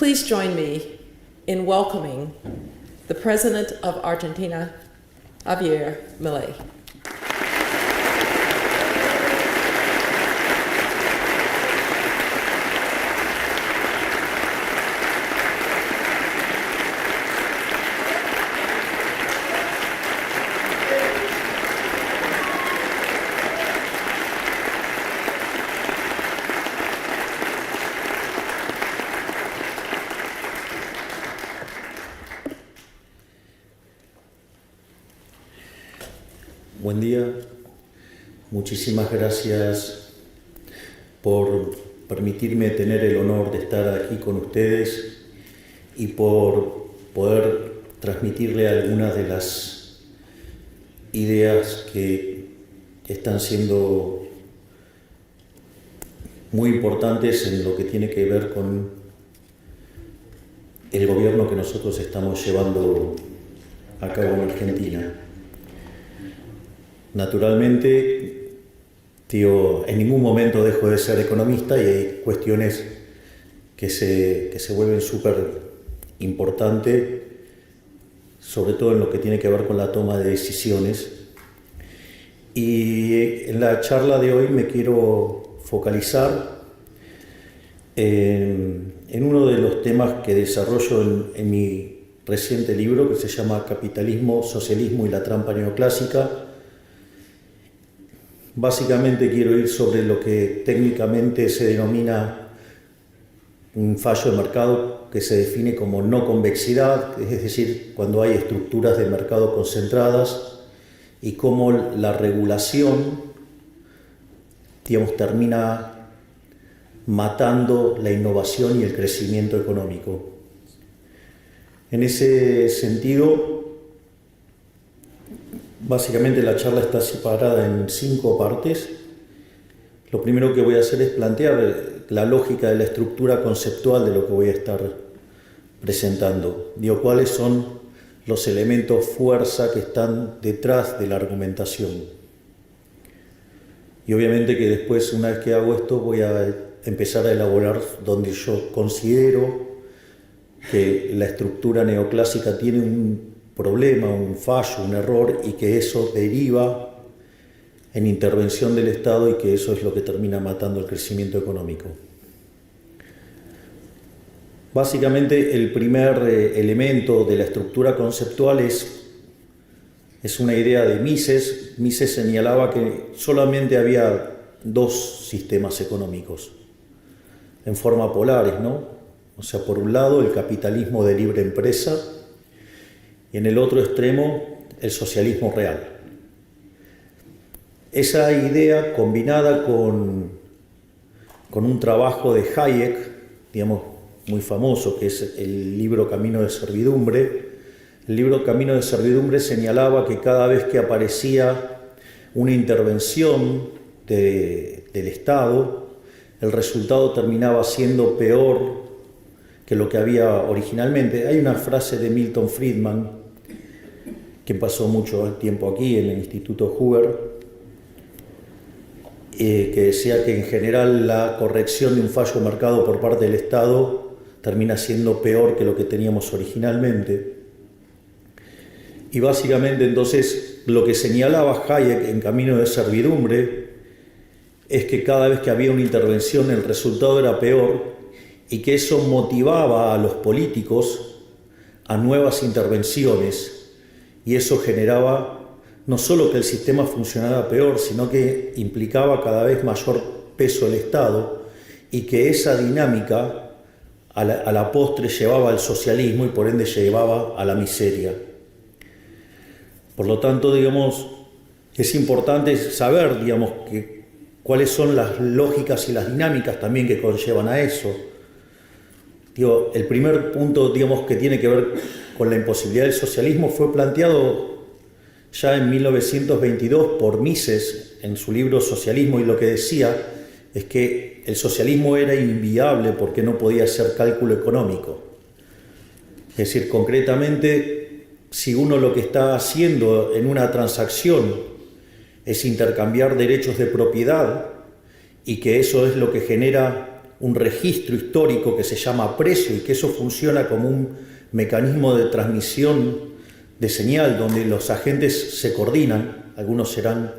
Please join me in welcoming the President of Argentina, Javier Milei. Buen día, muchísimas gracias por permitirme tener el honor de estar aquí con ustedes y por poder transmitirle algunas de las ideas que están siendo muy importantes en lo que tiene que ver con el gobierno que nosotros estamos llevando a cabo en Argentina. Naturalmente, en ningún momento dejo de ser economista y hay cuestiones que se vuelven súper importantes, sobre todo en lo que tiene que ver con la toma de decisiones. Y en la charla de hoy me quiero focalizar en uno de los temas que desarrollo en mi reciente libro, que se llama Capitalismo, Socialismo y la Trampa Neoclásica. Básicamente quiero ir sobre lo que técnicamente se denomina un fallo de mercado, que se define como no convexidad, es decir, cuando hay estructuras de mercado concentradas, y cómo la regulación, termina matando la innovación y el crecimiento económico. En ese sentido, básicamente la charla está separada en 5 partes. Lo primero que voy a hacer es plantear la lógica de la estructura conceptual de lo que voy a estar presentando. Cuáles son los elementos fuerza que están detrás de la argumentación. Y obviamente que después, una vez que hago esto, voy a empezar a elaborar donde yo considero que la estructura neoclásica tiene un problema, un fallo, un error, y que eso deriva en intervención del Estado y que eso es lo que termina matando el crecimiento económico. Básicamente, el primer elemento de la estructura conceptual es una idea de Mises. Mises señalaba que solamente había 2 sistemas económicos en forma polares, ¿no? O sea, por un lado el capitalismo de libre empresa y en el otro extremo el socialismo real. Esa idea, combinada con un trabajo de Hayek, muy famoso, que es el libro Camino de Servidumbre. El libro Camino de Servidumbre señalaba que cada vez que aparecía una intervención del Estado, el resultado terminaba siendo peor que lo que había originalmente. Hay una frase de Milton Friedman, que pasó mucho tiempo aquí en el Instituto Hoover, que decía que en general la corrección de un fallo de mercado por parte del Estado termina siendo peor que lo que teníamos originalmente. Y básicamente entonces lo que señalaba Hayek en Camino de Servidumbre es que cada vez que había una intervención el resultado era peor, y que eso motivaba a los políticos a nuevas intervenciones, y eso generaba no solo que el sistema funcionara peor, sino que implicaba cada vez mayor peso del Estado, y que esa dinámica a la postre llevaba al socialismo y por ende llevaba a la miseria. Por lo tanto, es importante saber, cuáles son las lógicas y las dinámicas también que conllevan a eso. El primer punto, que tiene que ver con la imposibilidad del socialismo fue planteado ya en 1922 por Mises en su libro Socialismo, y lo que decía es que el socialismo era inviable porque no podía ser cálculo económico. Es decir, concretamente, si uno lo que está haciendo en una transacción es intercambiar derechos de propiedad, y que eso es lo que genera un registro histórico que se llama precio y que eso funciona como un mecanismo de transmisión de señal donde los agentes se coordinan, algunos serán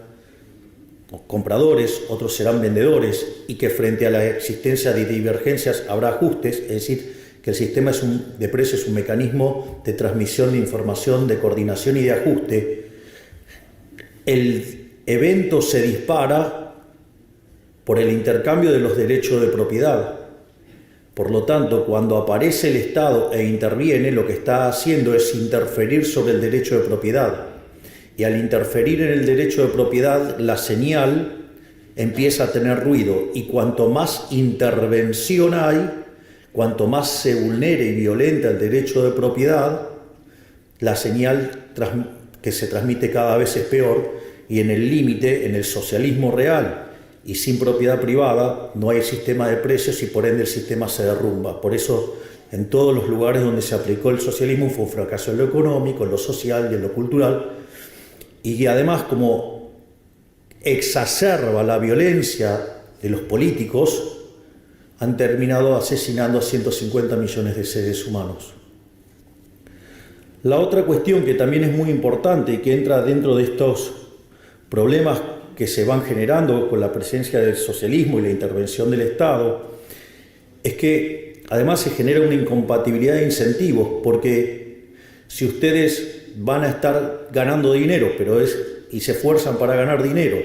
compradores, otros serán vendedores, y que frente a la existencia de divergencias habrá ajustes, es decir, que el sistema de precios es un mecanismo de transmisión de información, de coordinación y de ajuste. El evento se dispara por el intercambio de los derechos de propiedad. Por lo tanto, cuando aparece el Estado e interviene, lo que está haciendo es interferir sobre el derecho de propiedad. Y al interferir en el derecho de propiedad, la señal empieza a tener ruido. Y cuanto más intervención hay, cuanto más se vulnere y violenta el derecho de propiedad, la señal que se transmite cada vez es peor. Y en el límite, en el socialismo real y sin propiedad privada, no hay sistema de precios y por ende el sistema se derrumba. Por eso, en todos los lugares donde se aplicó el socialismo fue un fracaso en lo económico, en lo social y en lo cultural. Y además, como exacerba la violencia de los políticos, han terminado asesinando a 150 millones de seres humanos. La otra cuestión que también es muy importante y que entra dentro de estos problemas que se van generando con la presencia del socialismo y la intervención del Estado, es que además se genera una incompatibilidad de incentivos, porque si ustedes van a estar ganando dinero, y se esfuerzan para ganar dinero,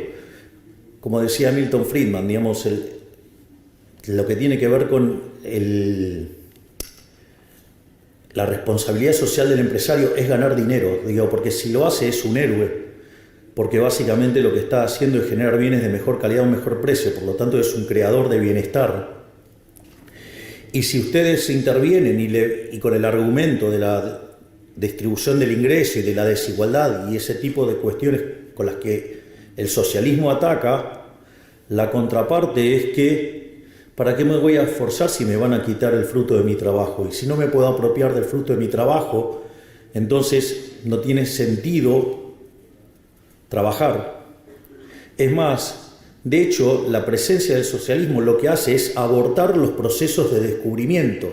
como decía Milton Friedman, digamos, lo que tiene que ver con la responsabilidad social del empresario es ganar dinero, porque si lo hace es un héroe, porque básicamente lo que está haciendo es generar bienes de mejor calidad a un mejor precio, por lo tanto es un creador de bienestar. Y si ustedes intervienen y con el argumento de la distribución del ingreso y de la desigualdad y ese tipo de cuestiones con las que el socialismo ataca, la contraparte es que ¿para qué me voy a esforzar si me van a quitar el fruto de mi trabajo? Y si no me puedo apropiar del fruto de mi trabajo, entonces no tiene sentido trabajar. Es más, de hecho, la presencia del socialismo lo que hace es abortar los procesos de descubrimiento.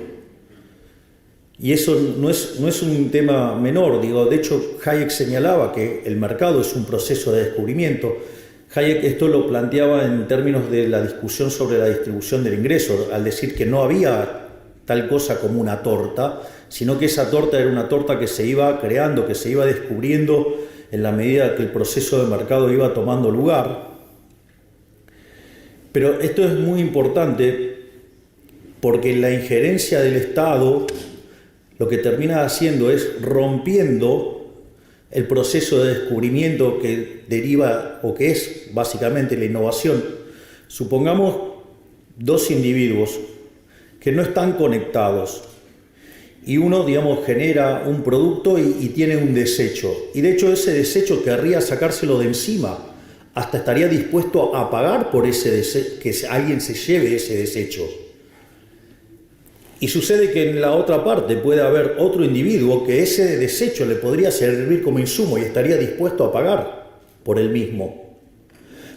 Y eso no es un tema menor. De hecho, Hayek señalaba que el mercado es un proceso de descubrimiento. Hayek esto lo planteaba en términos de la discusión sobre la distribución del ingreso, al decir que no había tal cosa como una torta, sino que esa torta era una torta que se iba creando, que se iba descubriendo en la medida que el proceso de mercado iba tomando lugar. Pero esto es muy importante porque la injerencia del Estado lo que termina haciendo es rompiendo el proceso de descubrimiento que deriva o que es básicamente la innovación. Supongamos dos individuos que no están conectados y uno, genera un producto y tiene un desecho. Y de hecho ese desecho querría sacárselo de encima. Hasta estaría dispuesto a pagar por que alguien se lleve ese desecho. Y sucede que en la otra parte puede haber otro individuo que ese desecho le podría servir como insumo y estaría dispuesto a pagar por el mismo.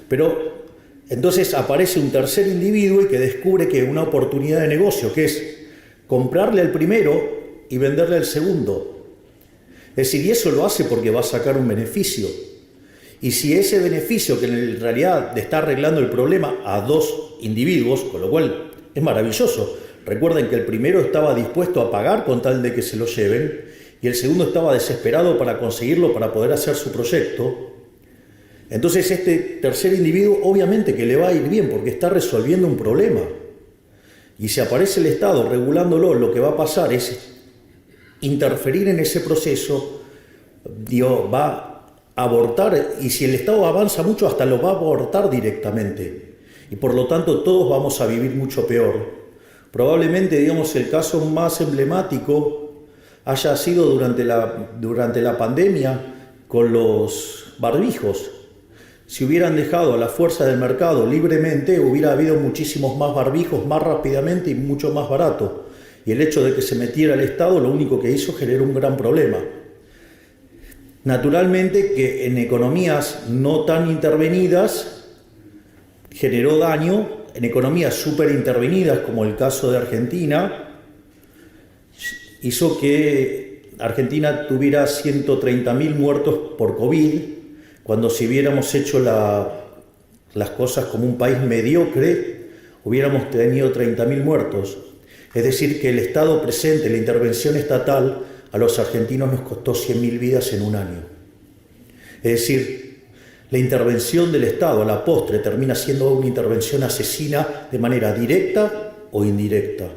Pero entonces aparece un tercer individuo y que descubre que una oportunidad de negocio, que es comprarle al primero y venderle al segundo. Es decir, y eso lo hace porque va a sacar un beneficio. Y si ese beneficio, que en realidad está arreglando el problema a dos individuos, con lo cual es maravilloso. Recuerden que el primero estaba dispuesto a pagar con tal de que se lo lleven y el segundo estaba desesperado para conseguirlo para poder hacer su proyecto. Entonces este tercer individuo obviamente que le va a ir bien porque está resolviendo un problema. Y si aparece el Estado regulándolo, lo que va a pasar es interferir en ese proceso, va a abortar, y si el Estado avanza mucho hasta lo va a abortar directamente. Y por lo tanto todos vamos a vivir mucho peor. Probablemente, el caso más emblemático haya sido durante la pandemia con los barbijos. Si hubieran dejado a la fuerza del mercado libremente, hubiera habido muchísimos más barbijos más rápidamente y mucho más barato. Y el hecho de que se metiera el Estado lo único que hizo generó un gran problema. Naturalmente que en economías no tan intervenidas generó daño en economías súper intervenidas, como el caso de Argentina, hizo que Argentina tuviera 130.000 muertos por COVID, cuando si hubiéramos hecho las cosas como un país mediocre, hubiéramos tenido 30.000 muertos. Es decir, que el Estado presente, la intervención estatal, a los argentinos nos costó 100.000 vidas en un año. Es decir, la intervención del Estado a la postre termina siendo una intervención asesina de manera directa o indirecta.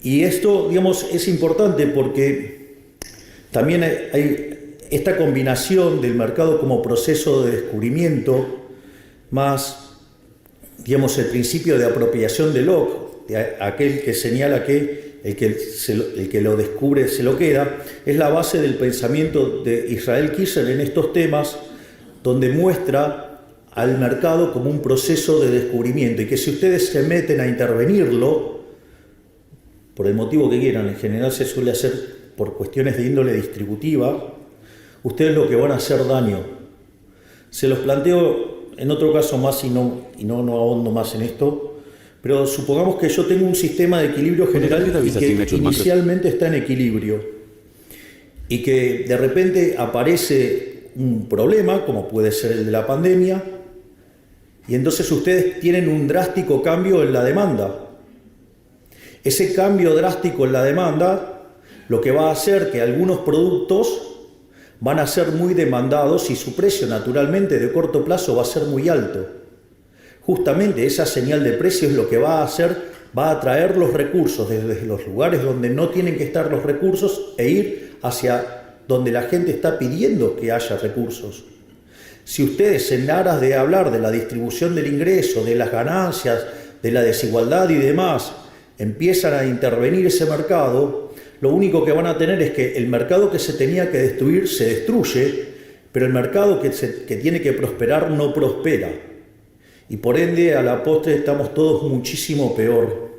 Y esto, digamos, es importante porque también hay esta combinación del mercado como proceso de descubrimiento más, digamos, el principio de apropiación de Locke, de aquel que señala que el que lo descubre se lo queda, es la base del pensamiento de Israel Kiesel en estos temas, donde muestra al mercado como un proceso de descubrimiento y que si ustedes se meten a intervenirlo, por el motivo que quieran, en general se suele hacer por cuestiones de índole distributiva, ustedes lo que van a hacer daño. Se los planteo en otro caso más y no ahondo más en esto, pero supongamos que yo tengo un sistema de equilibrio general y que inicialmente está en equilibrio y que de repente aparece un problema, como puede ser el de la pandemia, y entonces ustedes tienen un drástico cambio en la demanda. Ese cambio drástico en la demanda lo que va a hacer que algunos productos van a ser muy demandados y su precio naturalmente de corto plazo va a ser muy alto. Justamente esa señal de precio es lo que va a hacer, va a atraer los recursos desde los lugares donde no tienen que estar los recursos e ir hacia donde la gente está pidiendo que haya recursos. Si ustedes, en aras de hablar de la distribución del ingreso, de las ganancias, de la desigualdad y demás, empiezan a intervenir ese mercado, lo único que van a tener es que el mercado que se tenía que destruir se destruye, pero el mercado que tiene que prosperar no prospera. Y por ende, a la postre estamos todos muchísimo peor.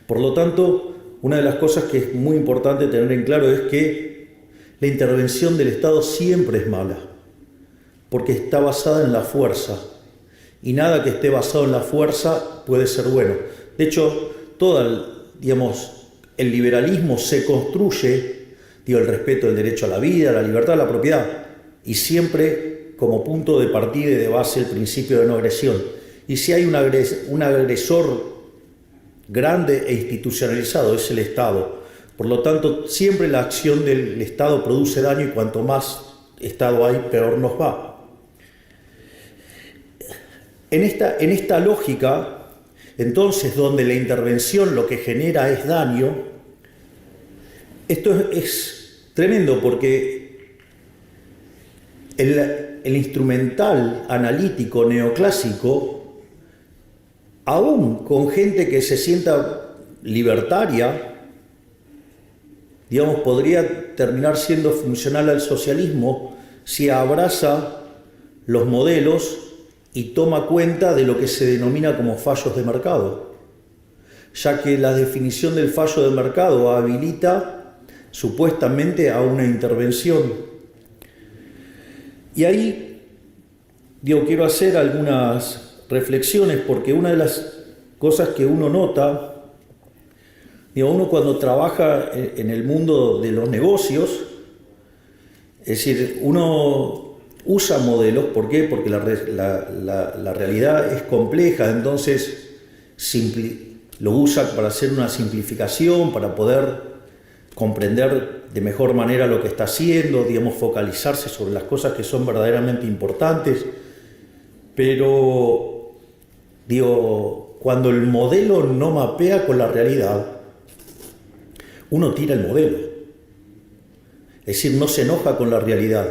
Por lo tanto, una de las cosas que es muy importante tener en claro es que la intervención del Estado siempre es mala, porque está basada en la fuerza, y nada que esté basado en la fuerza puede ser bueno. De hecho, el liberalismo se construye, el respeto del derecho a la vida, la libertad, la propiedad, y siempre como punto de partida y de base el principio de no agresión. Y si hay un agresor grande e institucionalizado, es el Estado. Por lo tanto, siempre la acción del Estado produce daño y cuanto más Estado hay, peor nos va. En esta lógica, entonces, donde la intervención lo que genera es daño, esto es tremendo porque el instrumental analítico neoclásico, aún con gente que se sienta libertaria, podría terminar siendo funcional al socialismo si abraza los modelos y toma cuenta de lo que se denomina como fallos de mercado, ya que la definición del fallo de mercado habilita supuestamente a una intervención. Y ahí, quiero hacer algunas reflexiones, porque una de las cosas que uno nota, uno cuando trabaja en el mundo de los negocios, es decir, uno usa modelos, ¿por qué? Porque la realidad es compleja, entonces lo usa para hacer una simplificación, para poder comprender de mejor manera lo que está haciendo, focalizarse sobre las cosas que son verdaderamente importantes. Pero, cuando el modelo no mapea con la realidad, uno tira el modelo. Es decir, no se enoja con la realidad.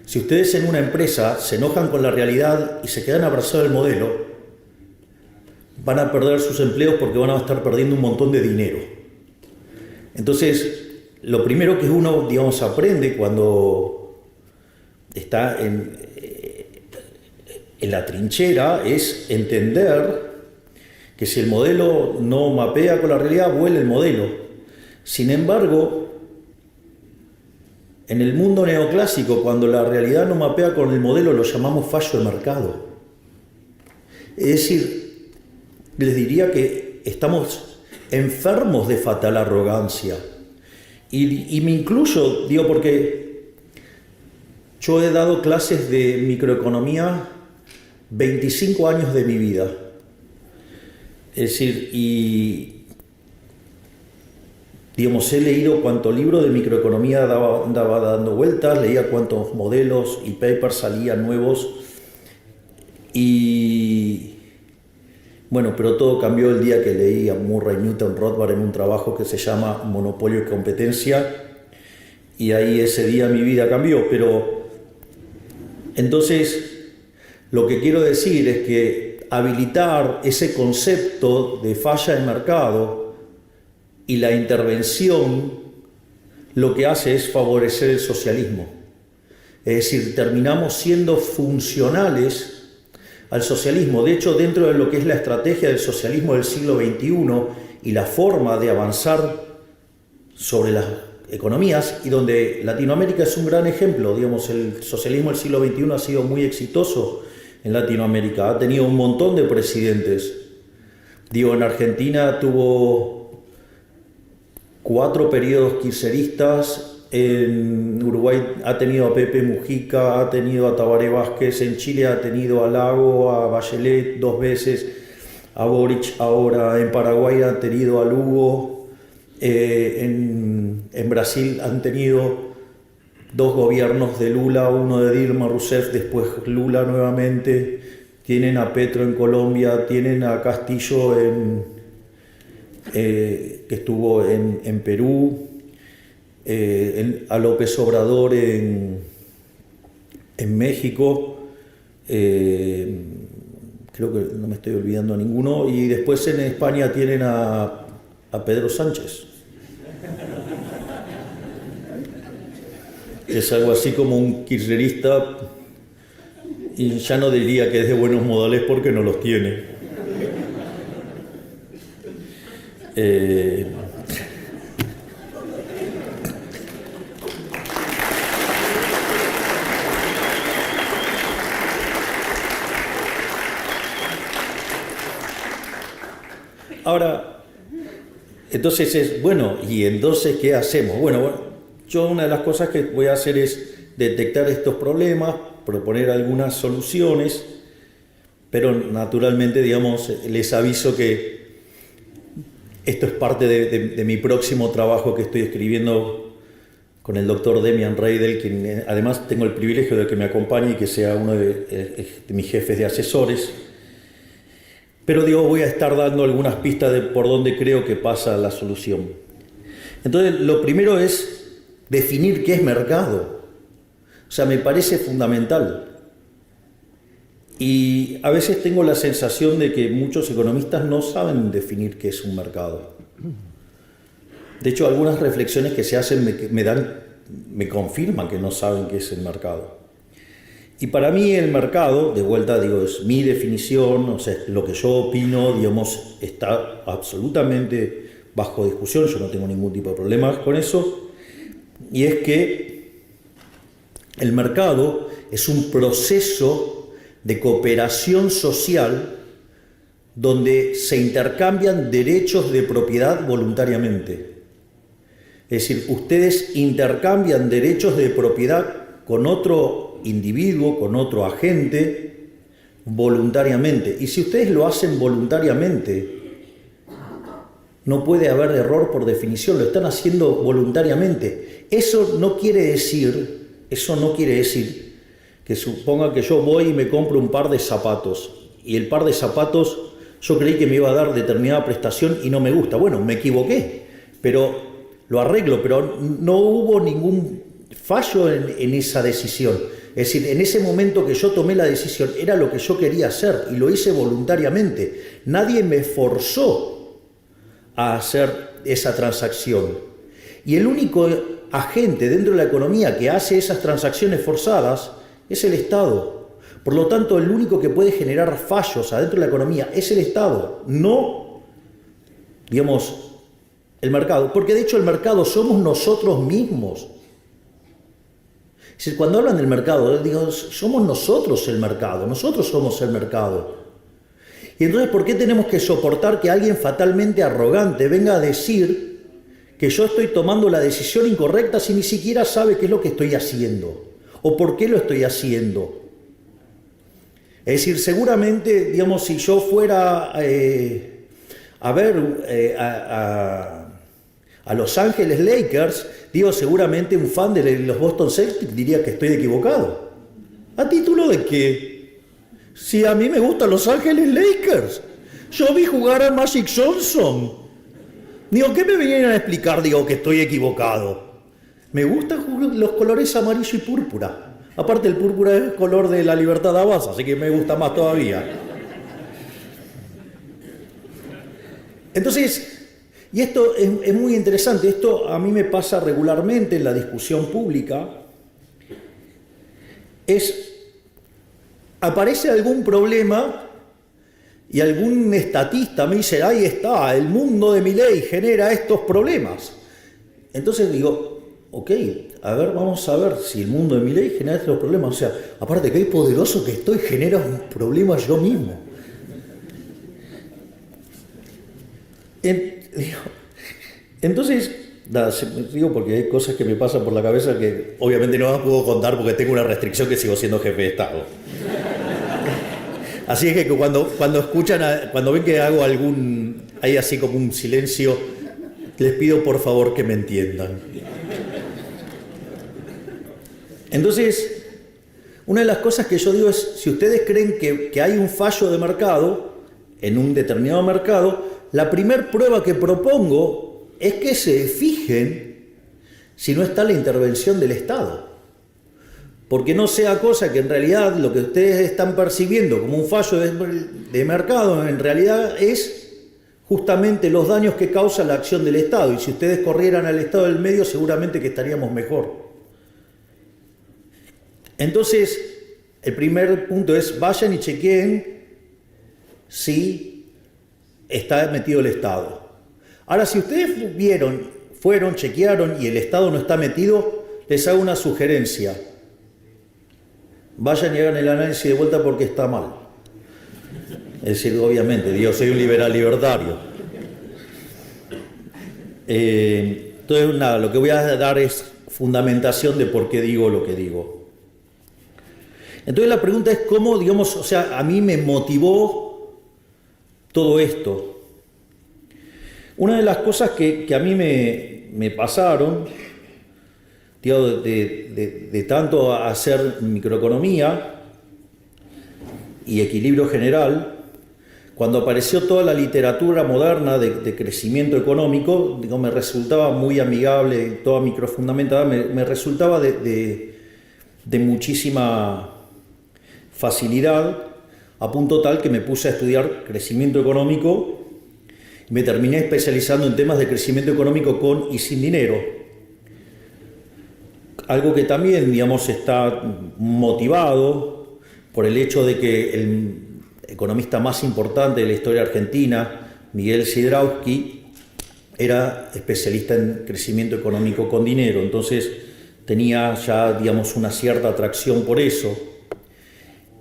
Si ustedes en una empresa se enojan con la realidad y se quedan abrazados del modelo, van a perder sus empleos porque van a estar perdiendo un montón de dinero. Entonces, lo primero que uno, aprende cuando está en la trinchera es entender que si el modelo no mapea con la realidad, vuela el modelo. Sin embargo, en el mundo neoclásico, cuando la realidad no mapea con el modelo, lo llamamos fallo de mercado. Es decir, les diría que estamos enfermos de fatal arrogancia. Y me incluyo, digo, porque yo he dado clases de microeconomía 25 años de mi vida. Es decir, y digamos, he leído cuánto libro de microeconomía andaba dando vueltas, leía cuántos modelos y papers salían nuevos. Y bueno, pero todo cambió el día que leí a Murray Newton Rothbard en un trabajo que se llama Monopolio y Competencia, y ahí ese día mi vida cambió. Pero entonces lo que quiero decir es que habilitar ese concepto de falla de mercado y la intervención lo que hace es favorecer el socialismo. Es decir, terminamos siendo funcionales al socialismo. De hecho, dentro de lo que es la estrategia del socialismo del siglo XXI y la forma de avanzar sobre las economías, y donde Latinoamérica es un gran ejemplo, digamos, el socialismo del siglo XXI ha sido muy exitoso en Latinoamérica, ha tenido un montón de presidentes. Digo, en Argentina tuvo 4 periodos kirchneristas. En Uruguay ha tenido a Pepe Mujica, ha tenido a Tabaré Vázquez, en Chile ha tenido a Lago, a Bachelet 2 veces, a Boric ahora, en Paraguay han tenido a Lugo, en Brasil han tenido 2 gobiernos de Lula, uno de Dilma Rousseff, después Lula nuevamente, tienen a Petro en Colombia, tienen a Castillo que estuvo en Perú, a López Obrador en México, creo que no me estoy olvidando a ninguno, y después en España tienen a Pedro Sánchez, que es algo así como un kirchnerista, y ya no diría que es de buenos modales porque no los tiene. Ahora, entonces es, bueno, ¿y entonces qué hacemos? Bueno, yo una de las cosas que voy a hacer es detectar estos problemas, proponer algunas soluciones, pero naturalmente, digamos, les aviso que esto es parte de mi próximo trabajo que estoy escribiendo con el doctor Demian Reidel, quien además tengo el privilegio de que me acompañe y que sea uno de mis jefes de asesores. Pero digo, voy a estar dando algunas pistas de por dónde creo que pasa la solución. Entonces, lo primero es definir qué es mercado. O sea, me parece fundamental. Y a veces tengo la sensación de que muchos economistas no saben definir qué es un mercado. De hecho, algunas reflexiones que se hacen me confirman que no saben qué es el mercado. Y para mí el mercado, de vuelta digo, es mi definición, o sea, lo que yo opino, digamos, está absolutamente bajo discusión, yo no tengo ningún tipo de problemas con eso, y es que el mercado es un proceso de cooperación social donde se intercambian derechos de propiedad voluntariamente. Es decir, ustedes intercambian derechos de propiedad con otro individuo, con otro agente, voluntariamente. Y si ustedes lo hacen voluntariamente, no puede haber error por definición, lo están haciendo voluntariamente. Eso no quiere decir que suponga que yo voy y me compro un par de zapatos, y el par de zapatos yo creí que me iba a dar determinada prestación y no me gusta. Bueno, me equivoqué, pero lo arreglo, pero no hubo ningún fallo en esa decisión. Es decir, en ese momento que yo tomé la decisión era lo que yo quería hacer y lo hice voluntariamente. Nadie me forzó a hacer esa transacción. Y el único agente dentro de la economía que hace esas transacciones forzadas es el Estado. Por lo tanto, el único que puede generar fallos adentro de la economía es el Estado, no, digamos, el mercado. Porque de hecho el mercado somos nosotros mismos. Es decir, cuando hablan del mercado, digo, somos nosotros el mercado, nosotros somos el mercado. Y entonces, ¿por qué tenemos que soportar que alguien fatalmente arrogante venga a decir que yo estoy tomando la decisión incorrecta si ni siquiera sabe qué es lo que estoy haciendo o por qué lo estoy haciendo? Es decir, seguramente, digamos, si yo fuera a ver a Los Ángeles Lakers, digo, seguramente un fan de los Boston Celtics diría que estoy equivocado. ¿A título de qué? Si a mí me gustan Los Ángeles Lakers. Yo vi jugar a Magic Johnson. Digo, ¿qué me vinieron a explicar? Digo, que estoy equivocado. Me gustan los colores amarillo y púrpura. Aparte, el púrpura es el color de la Libertad Abbas, así que me gusta más todavía. Entonces, y esto es muy interesante, esto a mí me pasa regularmente en la discusión pública, aparece algún problema y algún estatista me dice, ahí está, el mundo de Milei genera estos problemas. Entonces digo, ok, a ver, vamos a ver si el mundo de Milei genera estos problemas. O sea, aparte que es poderoso que estoy, genera un problema yo mismo. Entonces, nada, digo porque hay cosas que me pasan por la cabeza que obviamente no las puedo contar porque tengo una restricción que sigo siendo jefe de Estado. Así es que cuando escuchan, cuando ven que hago hay así como un silencio, les pido por favor que me entiendan. Entonces, una de las cosas que yo digo es, si ustedes creen que hay un fallo de mercado en un determinado mercado, la primer prueba que propongo es que se fijen si no está la intervención del Estado. Porque no sea cosa que en realidad lo que ustedes están percibiendo como un fallo de mercado, en realidad es justamente los daños que causa la acción del Estado. Y si ustedes corrieran al Estado del medio, seguramente que estaríamos mejor. Entonces, el primer punto es, vayan y chequeen si está metido el Estado. Ahora, si ustedes fueron, chequearon y el Estado no está metido, les hago una sugerencia. Vayan y hagan el análisis de vuelta porque está mal. Es decir, obviamente, yo soy un liberal libertario. Entonces, nada, lo que voy a dar es fundamentación de por qué digo lo que digo. Entonces la pregunta es cómo, digamos, o sea, a mí me motivó todo esto. Una de las cosas que a mí me pasaron, tío, de tanto hacer microeconomía y equilibrio general, cuando apareció toda la literatura moderna de crecimiento económico, digo, me resultaba muy amigable, toda microfundamentada, me resultaba de muchísima facilidad, a punto tal que me puse a estudiar crecimiento económico y me terminé especializando en temas de crecimiento económico con y sin dinero. Algo que también, digamos, está motivado por el hecho de que el economista más importante de la historia argentina, Miguel Sidrowski, era especialista en crecimiento económico con dinero. Entonces tenía ya, digamos, una cierta atracción por eso.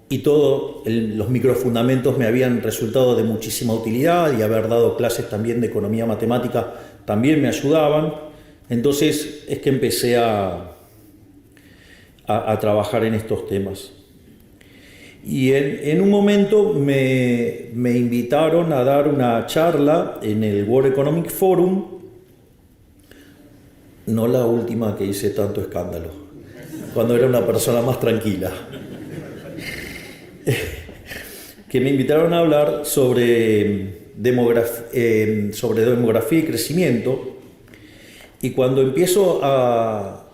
Y todos los microfundamentos me habían resultado de muchísima utilidad y haber dado clases también de economía matemática también me ayudaban. Entonces es que empecé a trabajar en estos temas. Y en un momento me invitaron a dar una charla en el World Economic Forum, no la última que hice tanto escándalo, cuando era una persona más tranquila. Que me invitaron a hablar sobre demografía y crecimiento, y cuando empiezo a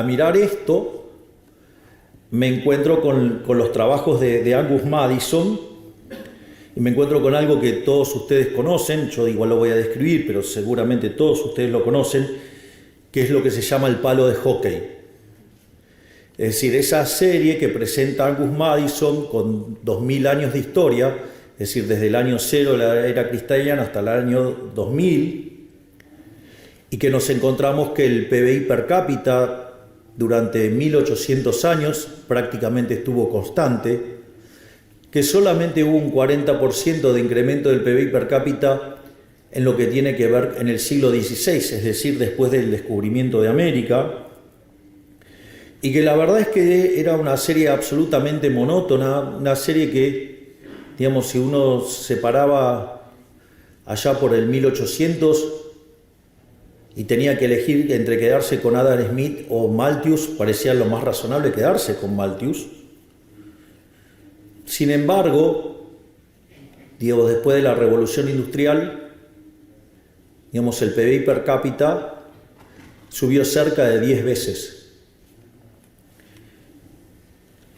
mirar esto, me encuentro con los trabajos de Angus Maddison, y me encuentro con algo que todos ustedes conocen, yo igual lo voy a describir, pero seguramente todos ustedes lo conocen, que es lo que se llama el palo de hockey. Es decir, esa serie que presenta Angus Maddison con 2000 años de historia, es decir, desde el año 0 de la era cristiana hasta el año 2000, y que nos encontramos que el PBI per cápita durante 1800 años prácticamente estuvo constante, que solamente hubo un 40% de incremento del PBI per cápita en lo que tiene que ver en el siglo XVI, es decir, después del descubrimiento de América, y que la verdad es que era una serie absolutamente monótona, una serie que, digamos, si uno se paraba allá por el 1800 y tenía que elegir entre quedarse con Adam Smith o Malthus, parecía lo más razonable quedarse con Malthus. Sin embargo, digamos, después de la Revolución Industrial, digamos, el PBI per cápita subió cerca de 10 veces.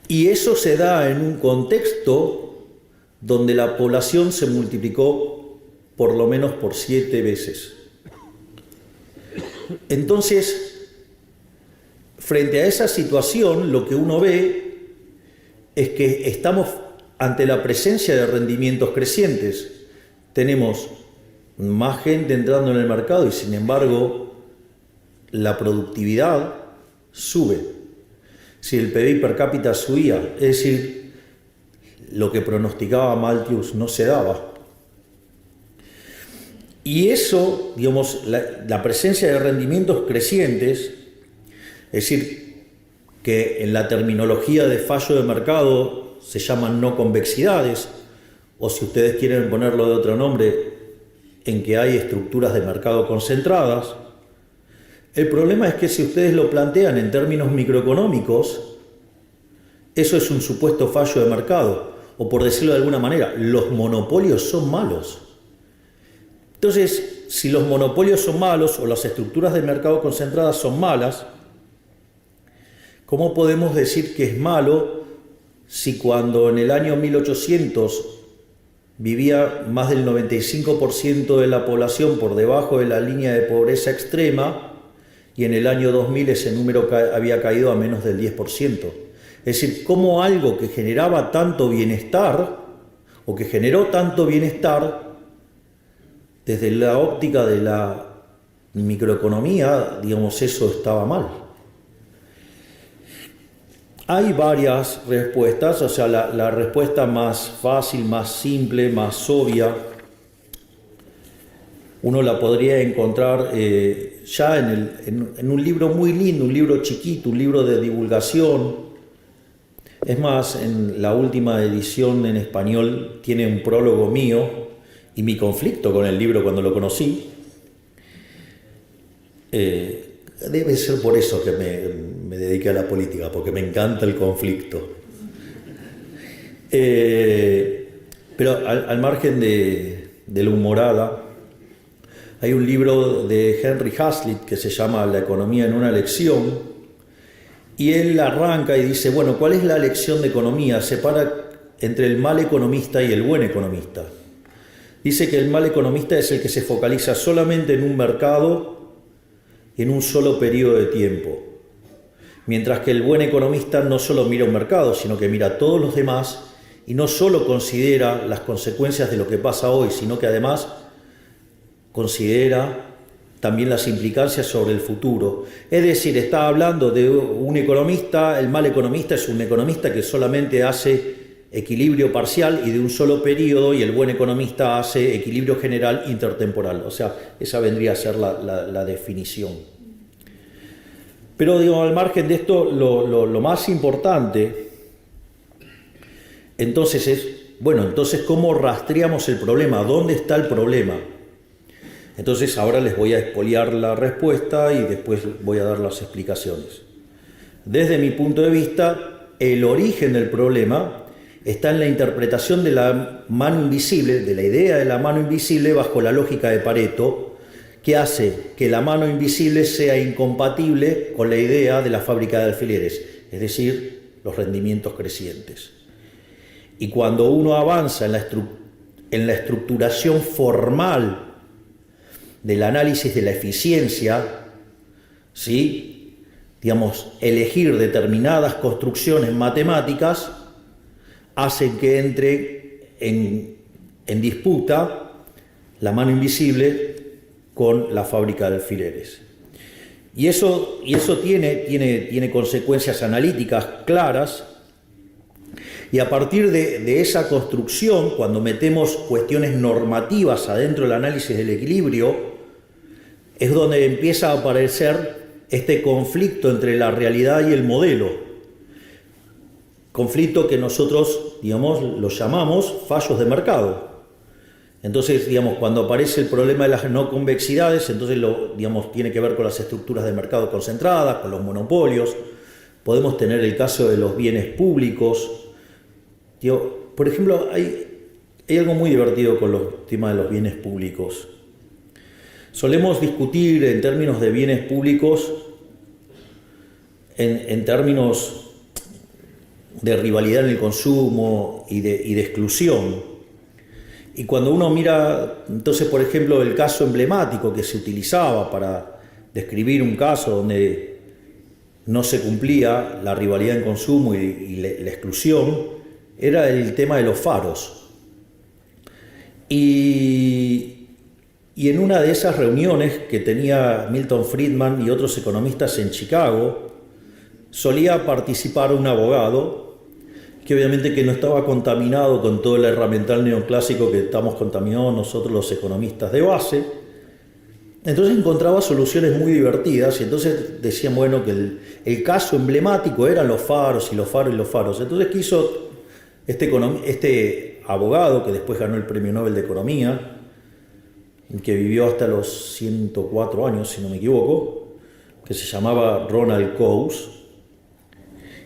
Y eso se da en un contexto donde la población se multiplicó por lo menos por 7 veces. Entonces, frente a esa situación, lo que uno ve es que estamos ante la presencia de rendimientos crecientes. Tenemos más gente entrando en el mercado y, sin embargo, la productividad sube. Si el PBI per cápita subía, es decir, lo que pronosticaba Malthus no se daba. Y eso, digamos, la presencia de rendimientos crecientes, es decir, que en la terminología de fallo de mercado se llaman no convexidades, o si ustedes quieren ponerlo de otro nombre, en que hay estructuras de mercado concentradas. El problema es que si ustedes lo plantean en términos microeconómicos, eso es un supuesto fallo de mercado, o por decirlo de alguna manera, los monopolios son malos. Entonces, si los monopolios son malos o las estructuras de mercado concentradas son malas, ¿cómo podemos decir que es malo si cuando en el año 1800 vivía más del 95% de la población por debajo de la línea de pobreza extrema, y en el año 2000 ese número había caído a menos del 10%. Es decir, cómo algo que generaba tanto bienestar, o que generó tanto bienestar, desde la óptica de la microeconomía, digamos, eso estaba mal. Hay varias respuestas, o sea, la respuesta más fácil, más simple, más obvia, uno la podría encontrar ya en un libro muy lindo, un libro chiquito, un libro de divulgación. Es más, en la última edición en español tiene un prólogo mío y mi conflicto con el libro cuando lo conocí. Debe ser por eso que me dediqué a la política, porque me encanta el conflicto. Pero al margen de la humorada, hay un libro de Henry Hazlitt que se llama La economía en una lección, y él arranca y dice, bueno, ¿cuál es la lección de economía? Separa entre el mal economista y el buen economista. Dice que el mal economista es el que se focaliza solamente en un mercado y en un solo periodo de tiempo, mientras que el buen economista no solo mira un mercado, sino que mira a todos los demás y no solo considera las consecuencias de lo que pasa hoy, sino que además considera también las implicancias sobre el futuro. Es decir, está hablando de un economista, el mal economista es un economista que solamente hace equilibrio parcial y de un solo periodo, y el buen economista hace equilibrio general intertemporal. O sea, esa vendría a ser la definición. Pero digo, al margen de esto, lo más importante entonces es, bueno, entonces ¿cómo rastreamos el problema? ¿Dónde está el problema? Entonces ahora les voy a expoliar la respuesta y después voy a dar las explicaciones. Desde mi punto de vista, el origen del problema está en la interpretación de la mano invisible, de la idea de la mano invisible bajo la lógica de Pareto, que hace que la mano invisible sea incompatible con la idea de la fábrica de alfileres, es decir, los rendimientos crecientes. Y cuando uno avanza en la estructuración formal del análisis de la eficiencia, ¿sí? Digamos, elegir determinadas construcciones matemáticas hacen que entre en disputa la mano invisible con la fábrica de alfileres. Y eso tiene consecuencias analíticas claras, Y a partir de esa construcción, cuando metemos cuestiones normativas adentro del análisis del equilibrio, es donde empieza a aparecer este conflicto entre la realidad y el modelo. Conflicto que nosotros, digamos, lo llamamos fallos de mercado. Entonces, digamos, cuando aparece el problema de las no convexidades, entonces digamos, tiene que ver con las estructuras de mercado concentradas, con los monopolios. Podemos tener el caso de los bienes públicos. Por ejemplo, hay algo muy divertido con los temas de los bienes públicos. Solemos discutir en términos de bienes públicos, en términos de rivalidad en el consumo y de exclusión. Y cuando uno mira, entonces, por ejemplo, el caso emblemático que se utilizaba para describir un caso donde no se cumplía la rivalidad en consumo y la exclusión, era el tema de los faros. Y en una de esas reuniones que tenía Milton Friedman y otros economistas en Chicago, solía participar un abogado que obviamente que no estaba contaminado con todo el herramental neoclásico que estamos contaminados nosotros los economistas de base. Entonces encontraba soluciones muy divertidas y entonces decían, bueno, que el caso emblemático eran los faros y los faros y los faros. Entonces quiso este abogado, que después ganó el Premio Nobel de Economía, que vivió hasta los 104 años, si no me equivoco, que se llamaba Ronald Coase.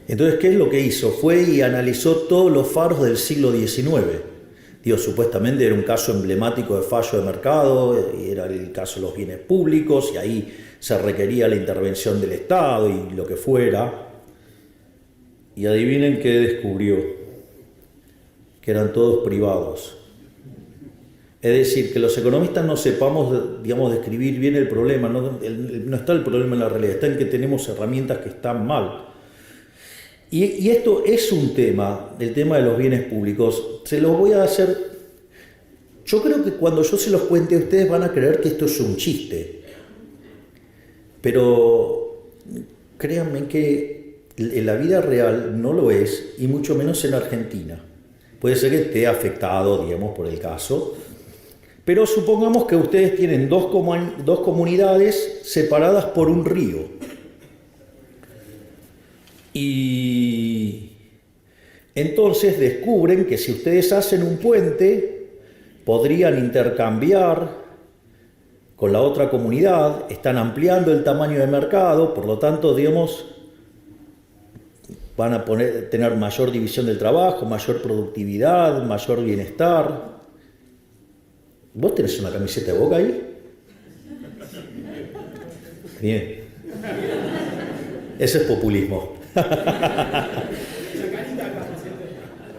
Entonces, ¿qué es lo que hizo? Fue y analizó todos los faros del siglo XIX. Supuestamente era un caso emblemático de fallo de mercado, y era el caso de los bienes públicos, y ahí se requería la intervención del Estado y lo que fuera. Y adivinen qué descubrió, que eran todos privados. Es decir, que los economistas no sepamos, digamos, describir bien el problema, no está el problema en la realidad, está en que tenemos herramientas que están mal. Y esto es un tema, el tema de los bienes públicos. Se los voy a hacer. Yo creo que cuando yo se los cuente, ustedes van a creer que esto es un chiste. Pero créanme que en la vida real no lo es, y mucho menos en Argentina. Puede ser que esté afectado, digamos, por el caso. Pero supongamos que ustedes tienen dos comunidades separadas por un río. Y entonces descubren que si ustedes hacen un puente, podrían intercambiar con la otra comunidad, están ampliando el tamaño de mercado, por lo tanto, digamos, van a tener mayor división del trabajo, mayor productividad, mayor bienestar. ¿Vos tenés una camiseta de Boca ahí? Bien. Ese es populismo.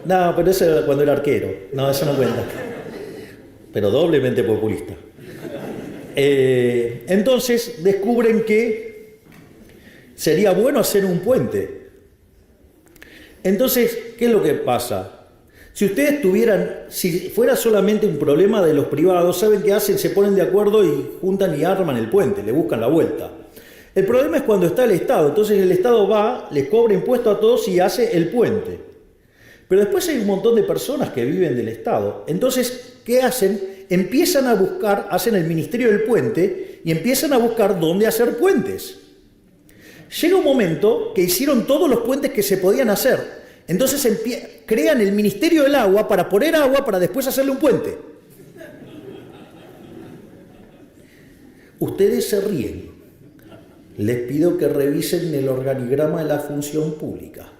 No, pero eso era cuando era arquero. No, eso no cuenta. Pero doblemente populista. Entonces descubren que sería bueno hacer un puente. Entonces, ¿qué es lo que pasa? Si fuera solamente un problema de los privados, ¿saben qué hacen? Se ponen de acuerdo y juntan y arman el puente, le buscan la vuelta. El problema es cuando está el Estado, entonces el Estado va, les cobra impuestos a todos y hace el puente. Pero después hay un montón de personas que viven del Estado. Entonces, ¿qué hacen? Empiezan a buscar, hacen el Ministerio del Puente y empiezan a buscar dónde hacer puentes. Llega un momento que hicieron todos los puentes que se podían hacer. Entonces crean el Ministerio del Agua para poner agua para después hacerle un puente. Ustedes se ríen. Les pido que revisen el organigrama de la función pública.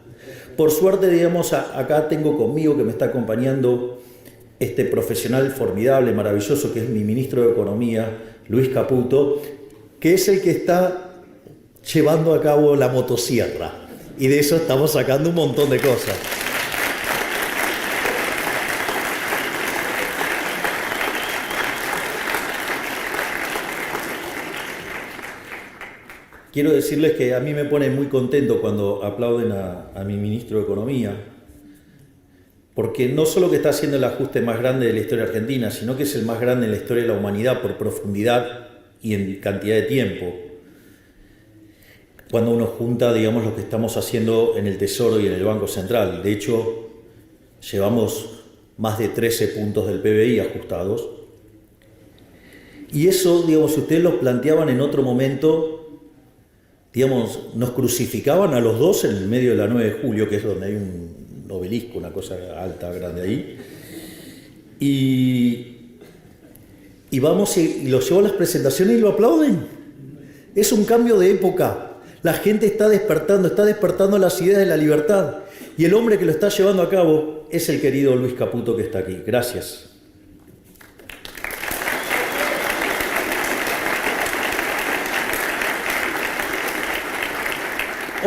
Por suerte, digamos, acá tengo conmigo que me está acompañando este profesional formidable, maravilloso, que es mi ministro de Economía, Luis Caputo, que es el que está llevando a cabo la motosierra. Y de eso estamos sacando un montón de cosas. Quiero decirles que a mí me pone muy contento cuando aplauden a mi ministro de Economía, porque no solo que está haciendo el ajuste más grande de la historia argentina, sino que es el más grande en la historia de la humanidad por profundidad y en cantidad de tiempo. Cuando uno junta, digamos, lo que estamos haciendo en el Tesoro y en el Banco Central. De hecho, llevamos más de 13 puntos del PBI ajustados. Y eso, digamos, si ustedes lo planteaban en otro momento, digamos, nos crucificaban a los dos en el medio de la 9 de julio, que es donde hay un obelisco, una cosa alta, grande ahí. Y vamos y lo llevo a las presentaciones y lo aplauden. Es un cambio de época. La gente está despertando las ideas de la libertad. Y el hombre que lo está llevando a cabo es el querido Luis Caputo, que está aquí. Gracias.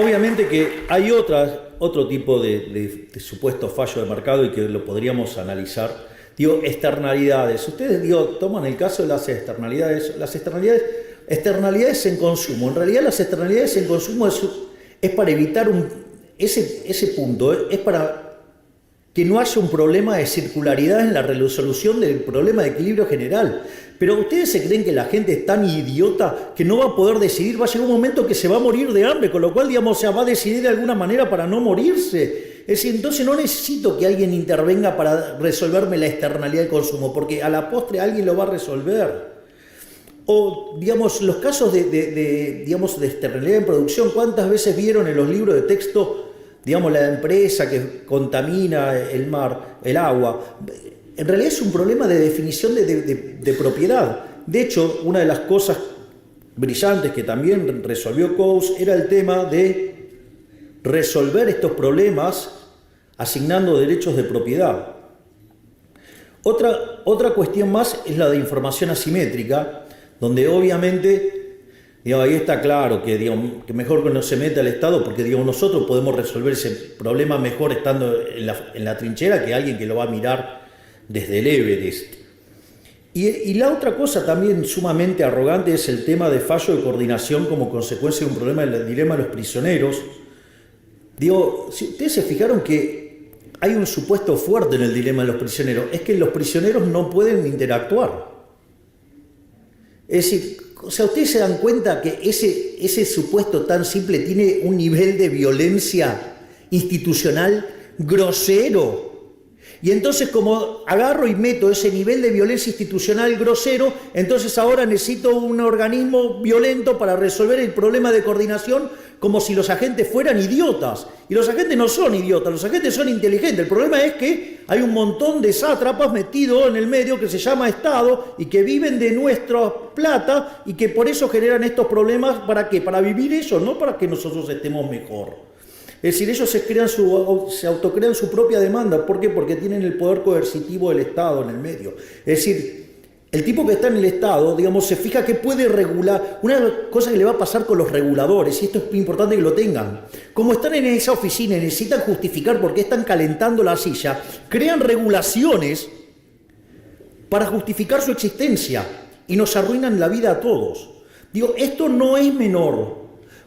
Obviamente que hay otro tipo de supuesto fallo de mercado y que lo podríamos analizar. Digo, externalidades. Ustedes, toman el caso de las externalidades. Las externalidades en consumo. En realidad las externalidades en consumo es para evitar ese punto, es para que no haya un problema de circularidad en la resolución del problema de equilibrio general. Pero ustedes se creen que la gente es tan idiota que no va a poder decidir, va a llegar un momento que se va a morir de hambre, con lo cual, digamos, va a decidir de alguna manera para no morirse. Es decir, entonces no necesito que alguien intervenga para resolverme la externalidad del consumo, porque a la postre alguien lo va a resolver. O, digamos, los casos de externalidad en producción, ¿cuántas veces vieron en los libros de texto, digamos, la empresa que contamina el mar, el agua? En realidad es un problema de definición de propiedad. De hecho, una de las cosas brillantes que también resolvió Coase era el tema de resolver estos problemas asignando derechos de propiedad. Otra cuestión más es la de información asimétrica, donde obviamente, digamos, ahí está claro que, digamos, que mejor que no se meta el Estado, porque, digamos, nosotros podemos resolver ese problema mejor estando en la trinchera que alguien que lo va a mirar desde el Everest. Y la otra cosa también sumamente arrogante es el tema de fallo de coordinación como consecuencia de un problema del dilema de los prisioneros. Digo, si ustedes se fijaron que hay un supuesto fuerte en el dilema de los prisioneros, es que los prisioneros no pueden interactuar. Es decir, o sea, ustedes se dan cuenta que ese supuesto tan simple tiene un nivel de violencia institucional grosero. Y entonces, como agarro y meto ese nivel de violencia institucional grosero, entonces ahora necesito un organismo violento para resolver el problema de coordinación, como si los agentes fueran idiotas. Y los agentes no son idiotas, los agentes son inteligentes. El problema es que hay un montón de sátrapas metidos en el medio que se llama Estado y que viven de nuestra plata y que por eso generan estos problemas. ¿Para qué? Para vivir ellos, no para que nosotros estemos mejor. Es decir, ellos se autocrean su propia demanda. ¿Por qué? Porque tienen el poder coercitivo del Estado en el medio. Es decir, el tipo que está en el Estado, digamos, se fija que puede regular. Una cosa que le va a pasar con los reguladores, y esto es importante que lo tengan, como están en esa oficina y necesitan justificar por qué están calentando la silla, crean regulaciones para justificar su existencia y nos arruinan la vida a todos. Digo, esto no es menor,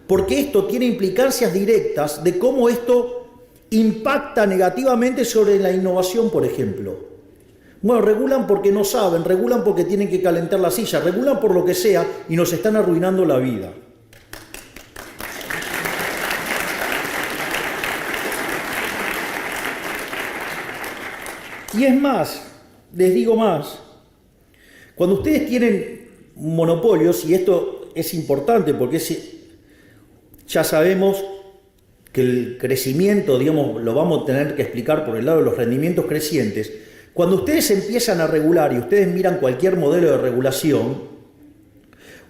porque esto tiene implicancias directas de cómo esto impacta negativamente sobre la innovación, por ejemplo. Bueno, regulan porque no saben, regulan porque tienen que calentar la silla, regulan por lo que sea y nos están arruinando la vida. Y es más, les digo más, cuando ustedes tienen monopolios, y esto es importante porque ya sabemos que el crecimiento, digamos, lo vamos a tener que explicar por el lado de los rendimientos crecientes. Cuando ustedes empiezan a regular y ustedes miran cualquier modelo de regulación,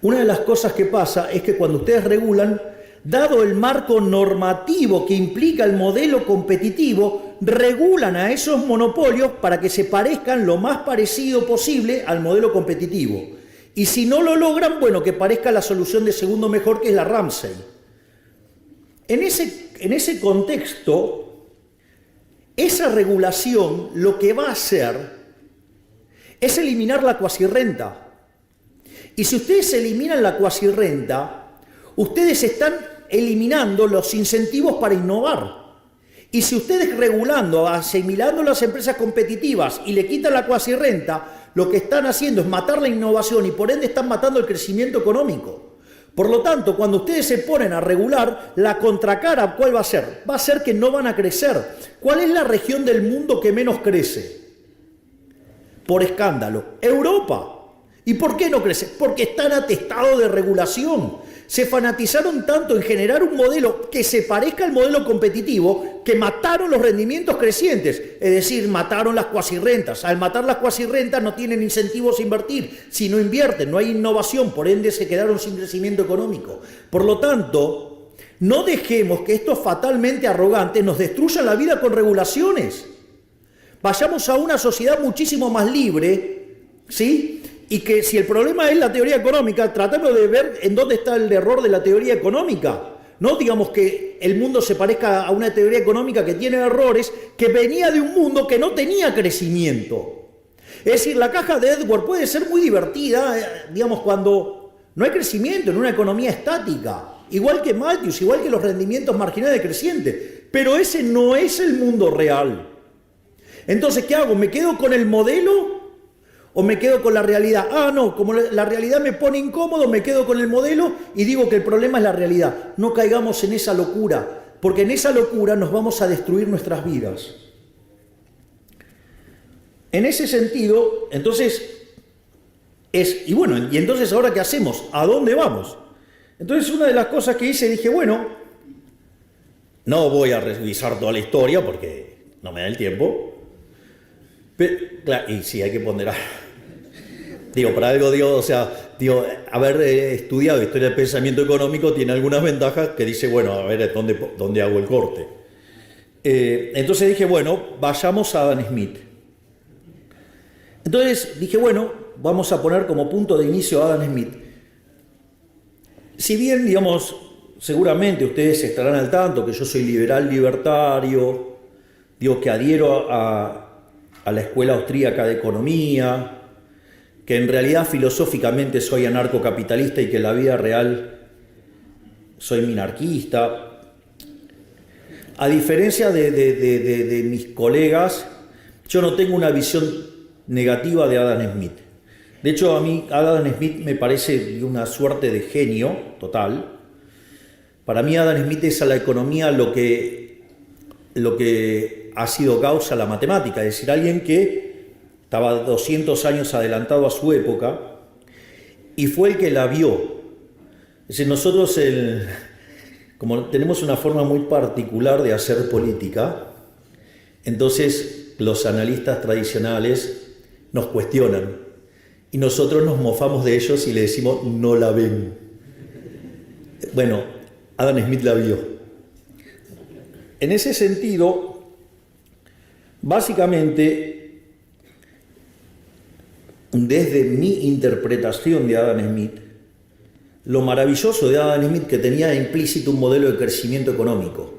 una de las cosas que pasa es que cuando ustedes regulan, dado el marco normativo que implica el modelo competitivo, regulan a esos monopolios para que se parezcan lo más parecido posible al modelo competitivo. Y si no lo logran, bueno, que parezca la solución de segundo mejor, que es la Ramsey. En ese contexto, esa regulación lo que va a hacer es eliminar la cuasirrenta. Y si ustedes eliminan la cuasirrenta, ustedes están eliminando los incentivos para innovar. Y si ustedes regulando, asimilando las empresas competitivas y le quitan la cuasirrenta, lo que están haciendo es matar la innovación y por ende están matando el crecimiento económico. Por lo tanto, cuando ustedes se ponen a regular, la contracara, ¿cuál va a ser? Va a ser que no van a crecer. ¿Cuál es la región del mundo que menos crece? Por escándalo, Europa. ¿Y por qué no crece? Porque están atestados de regulación. Se fanatizaron tanto en generar un modelo que se parezca al modelo competitivo que mataron los rendimientos crecientes, es decir, mataron las cuasirrentas. Al matar las cuasirrentas no tienen incentivos a invertir. Si no invierten, no hay innovación, por ende se quedaron sin crecimiento económico. Por lo tanto, no dejemos que estos fatalmente arrogantes nos destruyan la vida con regulaciones. Vayamos a una sociedad muchísimo más libre, ¿sí? Y que si el problema es la teoría económica, tratemos de ver en dónde está el error de la teoría económica. No digamos que el mundo se parezca a una teoría económica que tiene errores, que venía de un mundo que no tenía crecimiento. Es decir, la caja de Edward puede ser muy divertida, digamos, cuando no hay crecimiento en una economía estática. Igual que Malthus, igual que los rendimientos marginales crecientes. Pero ese no es el mundo real. Entonces, ¿qué hago? ¿Me quedo con el modelo o me quedo con la realidad? Ah, no, como la realidad me pone incómodo, me quedo con el modelo y digo que el problema es la realidad. No caigamos en esa locura, porque en esa locura nos vamos a destruir nuestras vidas. En ese sentido, entonces, y bueno, y entonces ahora ¿qué hacemos? ¿A dónde vamos? Entonces una de las cosas que hice, dije, bueno, no voy a revisar toda la historia porque no me da el tiempo. Pero, claro, y sí, hay que ponderar. Digo, para algo, haber estudiado historia del pensamiento económico tiene algunas ventajas que dice, bueno, a ver, ¿dónde hago el corte? Entonces dije, bueno, vayamos a Adam Smith. Entonces dije, bueno, vamos a poner como punto de inicio a Adam Smith. Si bien, digamos, seguramente ustedes estarán al tanto que yo soy liberal libertario, digo que adhiero a la escuela austríaca de economía, que en realidad filosóficamente soy anarcocapitalista y que en la vida real soy minarquista. A diferencia de mis colegas, yo no tengo una visión negativa de Adam Smith. De hecho, a mí Adam Smith me parece una suerte de genio total. Para mí Adam Smith es a la economía lo que ha sido Gauss a la matemática, es decir, alguien que estaba 200 años adelantado a su época y fue el que la vio. Es decir, nosotros, como tenemos una forma muy particular de hacer política, entonces los analistas tradicionales nos cuestionan y nosotros nos mofamos de ellos y le decimos, no la ven. Bueno, Adam Smith la vio. En ese sentido, básicamente, desde mi interpretación de Adam Smith, lo maravilloso de Adam Smith que tenía implícito un modelo de crecimiento económico.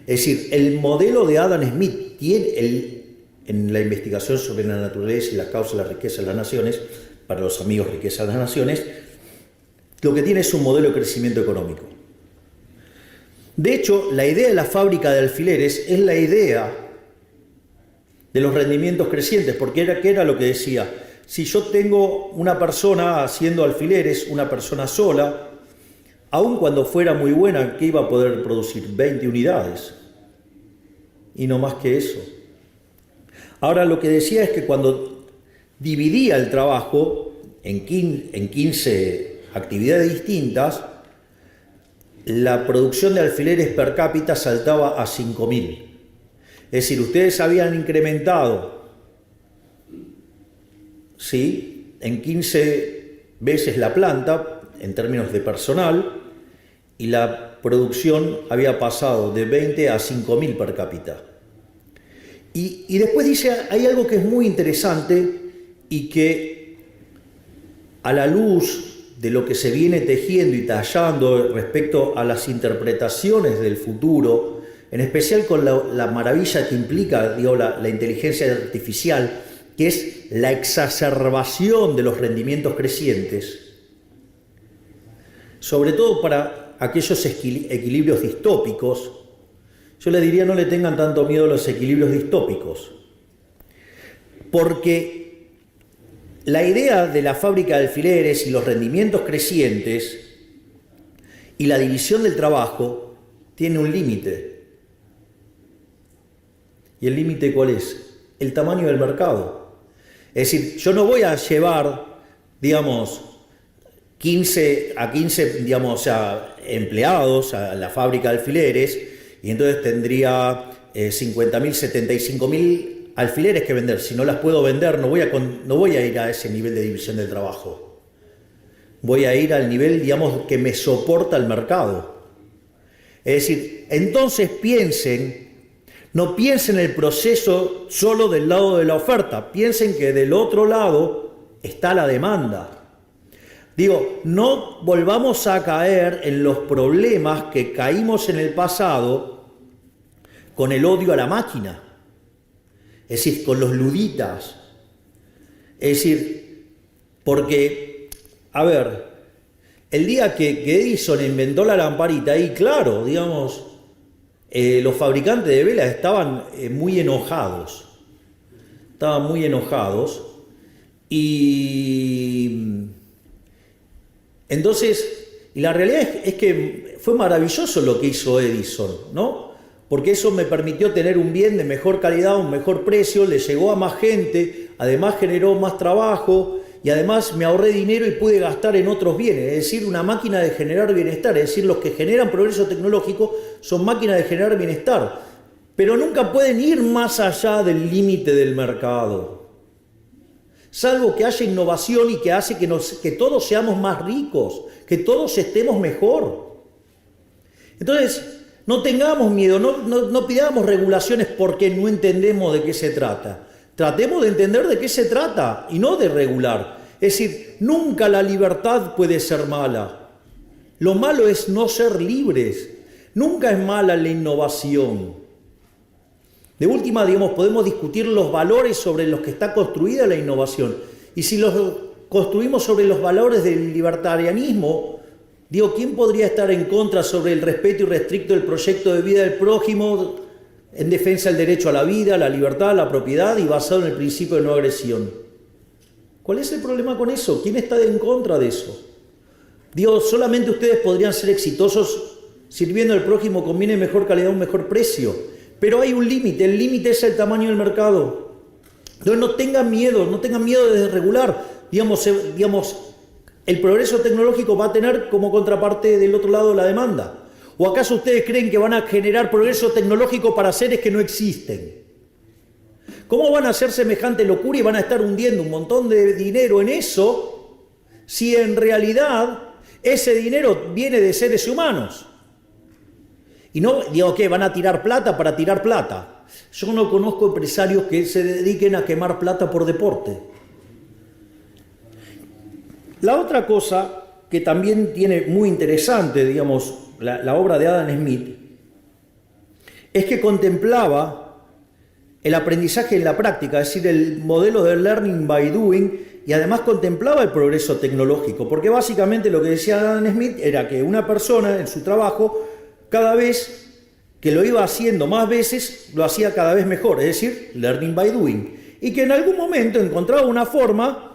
Es decir, el modelo de Adam Smith tiene en la investigación sobre la naturaleza y las causas de la riqueza de las naciones, para los amigos riqueza de las naciones, lo que tiene es un modelo de crecimiento económico. De hecho, la idea de la fábrica de alfileres es la idea de los rendimientos crecientes, porque ¿qué era lo que decía? Si yo tengo una persona haciendo alfileres, una persona sola, aun cuando fuera muy buena, ¿qué iba a poder producir? 20 unidades. Y no más que eso. Ahora lo que decía es que cuando dividía el trabajo en 15 actividades distintas, la producción de alfileres per cápita saltaba a 5.000. Es decir, ustedes habían incrementado, ¿sí?, en 15 veces la planta en términos de personal y la producción había pasado de 20 a 5.000 per cápita. Y después dice, hay algo que es muy interesante y que a la luz de lo que se viene tejiendo y tallando respecto a las interpretaciones del futuro, en especial con la maravilla que implica, digo, la inteligencia artificial, que es la exacerbación de los rendimientos crecientes, sobre todo para aquellos equilibrios distópicos. Yo les diría, no le tengan tanto miedo a los equilibrios distópicos, porque la idea de la fábrica de alfileres y los rendimientos crecientes y la división del trabajo tiene un límite. ¿Y el límite cuál es? El tamaño del mercado. Es decir, yo no voy a llevar, digamos, 15 digamos, empleados a la fábrica de alfileres y entonces tendría 50.000, 75.000 alfileres que vender. Si no las puedo vender, no voy a ir a ese nivel de división del trabajo. Voy a ir al nivel, digamos, que me soporta el mercado. Es decir, entonces no piensen el proceso solo del lado de la oferta, piensen que del otro lado está la demanda. Digo, no volvamos a caer en los problemas que caímos en el pasado con el odio a la máquina, es decir, con los luditas. Es decir, porque, a ver, el día que Edison inventó la lamparita, y claro, digamos, los fabricantes de velas estaban muy enojados. Y entonces, la realidad es que fue maravilloso lo que hizo Edison, ¿no? Porque eso me permitió tener un bien de mejor calidad, un mejor precio, le llegó a más gente, además generó más trabajo y además me ahorré dinero y pude gastar en otros bienes, es decir, una máquina de generar bienestar, es decir, los que generan progreso tecnológico son máquinas de generar bienestar, pero nunca pueden ir más allá del límite del mercado, salvo que haya innovación y que hace que todos seamos más ricos, que todos estemos mejor. Entonces, no tengamos miedo, no pidamos regulaciones porque no entendemos de qué se trata. Tratemos de entender de qué se trata y no de regular. Es decir, nunca la libertad puede ser mala. Lo malo es no ser libres. Nunca es mala la innovación. De última, digamos, podemos discutir los valores sobre los que está construida la innovación. Y si los construimos sobre los valores del libertarianismo, digo, ¿quién podría estar en contra sobre el respeto irrestricto del proyecto de vida del prójimo en defensa del derecho a la vida, la libertad, la propiedad y basado en el principio de no agresión? ¿Cuál es el problema con eso? ¿Quién está en contra de eso? Digo, solamente ustedes podrían ser exitosos sirviendo al prójimo con bienes de mejor calidad, un mejor precio. Pero hay un límite, el límite es el tamaño del mercado. Entonces no tengan miedo de desregular. Digamos, el progreso tecnológico va a tener como contraparte del otro lado la demanda. ¿O acaso ustedes creen que van a generar progreso tecnológico para seres que no existen? ¿Cómo van a hacer semejante locura y van a estar hundiendo un montón de dinero en eso si en realidad ese dinero viene de seres humanos? Y no, digo, ¿qué? ¿Van a tirar plata para tirar plata? Yo no conozco empresarios que se dediquen a quemar plata por deporte. La otra cosa que también tiene muy interesante, digamos, la obra de Adam Smith, es que contemplaba el aprendizaje en la práctica, es decir, el modelo de learning by doing, y además contemplaba el progreso tecnológico, porque básicamente lo que decía Adam Smith era que una persona en su trabajo, cada vez que lo iba haciendo más veces, lo hacía cada vez mejor, es decir, learning by doing, y que en algún momento encontraba una forma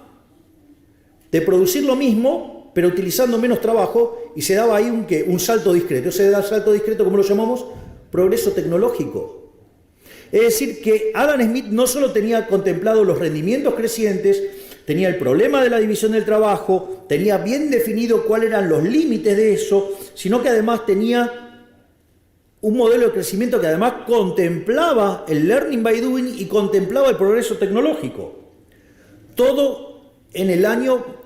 de producir lo mismo, pero utilizando menos trabajo, y se daba ahí un salto discreto. Ese salto discreto, ¿cómo lo llamamos? Progreso tecnológico. Es decir, que Adam Smith no solo tenía contemplado los rendimientos crecientes, tenía el problema de la división del trabajo, tenía bien definido cuáles eran los límites de eso, sino que además tenía un modelo de crecimiento que además contemplaba el learning by doing y contemplaba el progreso tecnológico. Todo en el año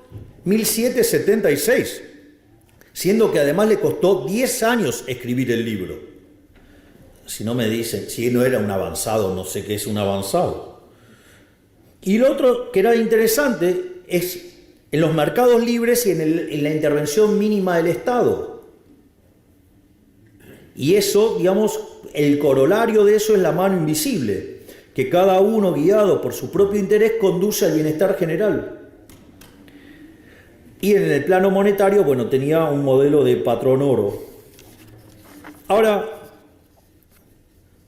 1776, siendo que además le costó 10 años escribir el libro. Si no me dicen, si no era un avanzado, no sé qué es un avanzado. Y lo otro que era interesante es en los mercados libres y en la intervención mínima del Estado. Y eso, digamos, el corolario de eso es la mano invisible, que cada uno, guiado por su propio interés, conduce al bienestar general. Y en el plano monetario, bueno, tenía un modelo de patrón oro. Ahora,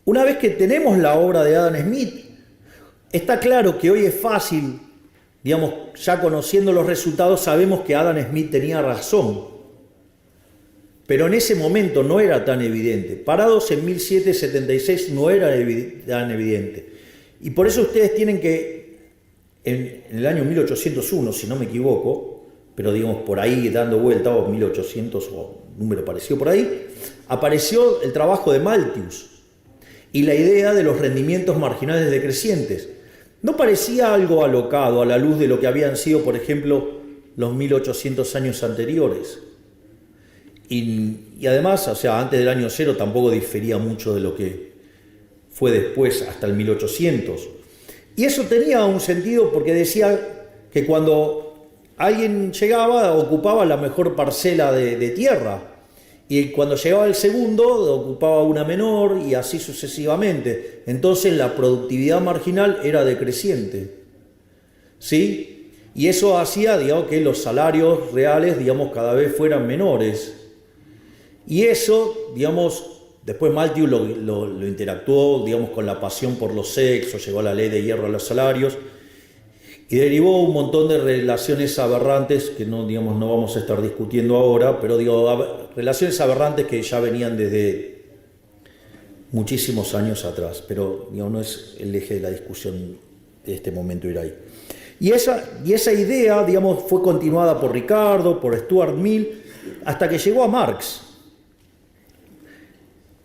una vez que tenemos la obra de Adam Smith, está claro que hoy es fácil, digamos, ya conociendo los resultados, sabemos que Adam Smith tenía razón. pero en ese momento no era tan evidente. Parados en 1776 no era tan evidente. Y por eso ustedes tienen que, en el año 1801, si no me equivoco, pero digamos por ahí dando vuelta, o 1800 o número parecido por ahí, apareció el trabajo de Malthus y la idea de los rendimientos marginales decrecientes. No parecía algo alocado a la luz de lo que habían sido, por ejemplo, los 1800 años anteriores. Y además, o sea, antes del año cero tampoco difería mucho de lo que fue después, hasta el 1800. Y eso tenía un sentido porque decía que cuando alguien llegaba, ocupaba la mejor parcela de tierra. Y cuando llegaba el segundo, ocupaba una menor y así sucesivamente. Entonces la productividad marginal era decreciente. ¿Sí? Y eso hacía, digamos, que los salarios reales, digamos, cada vez fueran menores. Y eso, digamos, después Malthus lo interactuó, digamos, con la pasión por los sexos, llegó a la ley de hierro a los salarios, y derivó un montón de relaciones aberrantes que no, digamos, no vamos a estar discutiendo ahora, pero digo, relaciones aberrantes que ya venían desde muchísimos años atrás, pero digamos, no es el eje de la discusión de este momento ir ahí. Y esa idea, digamos, fue continuada por Ricardo, por Stuart Mill, hasta que llegó a Marx.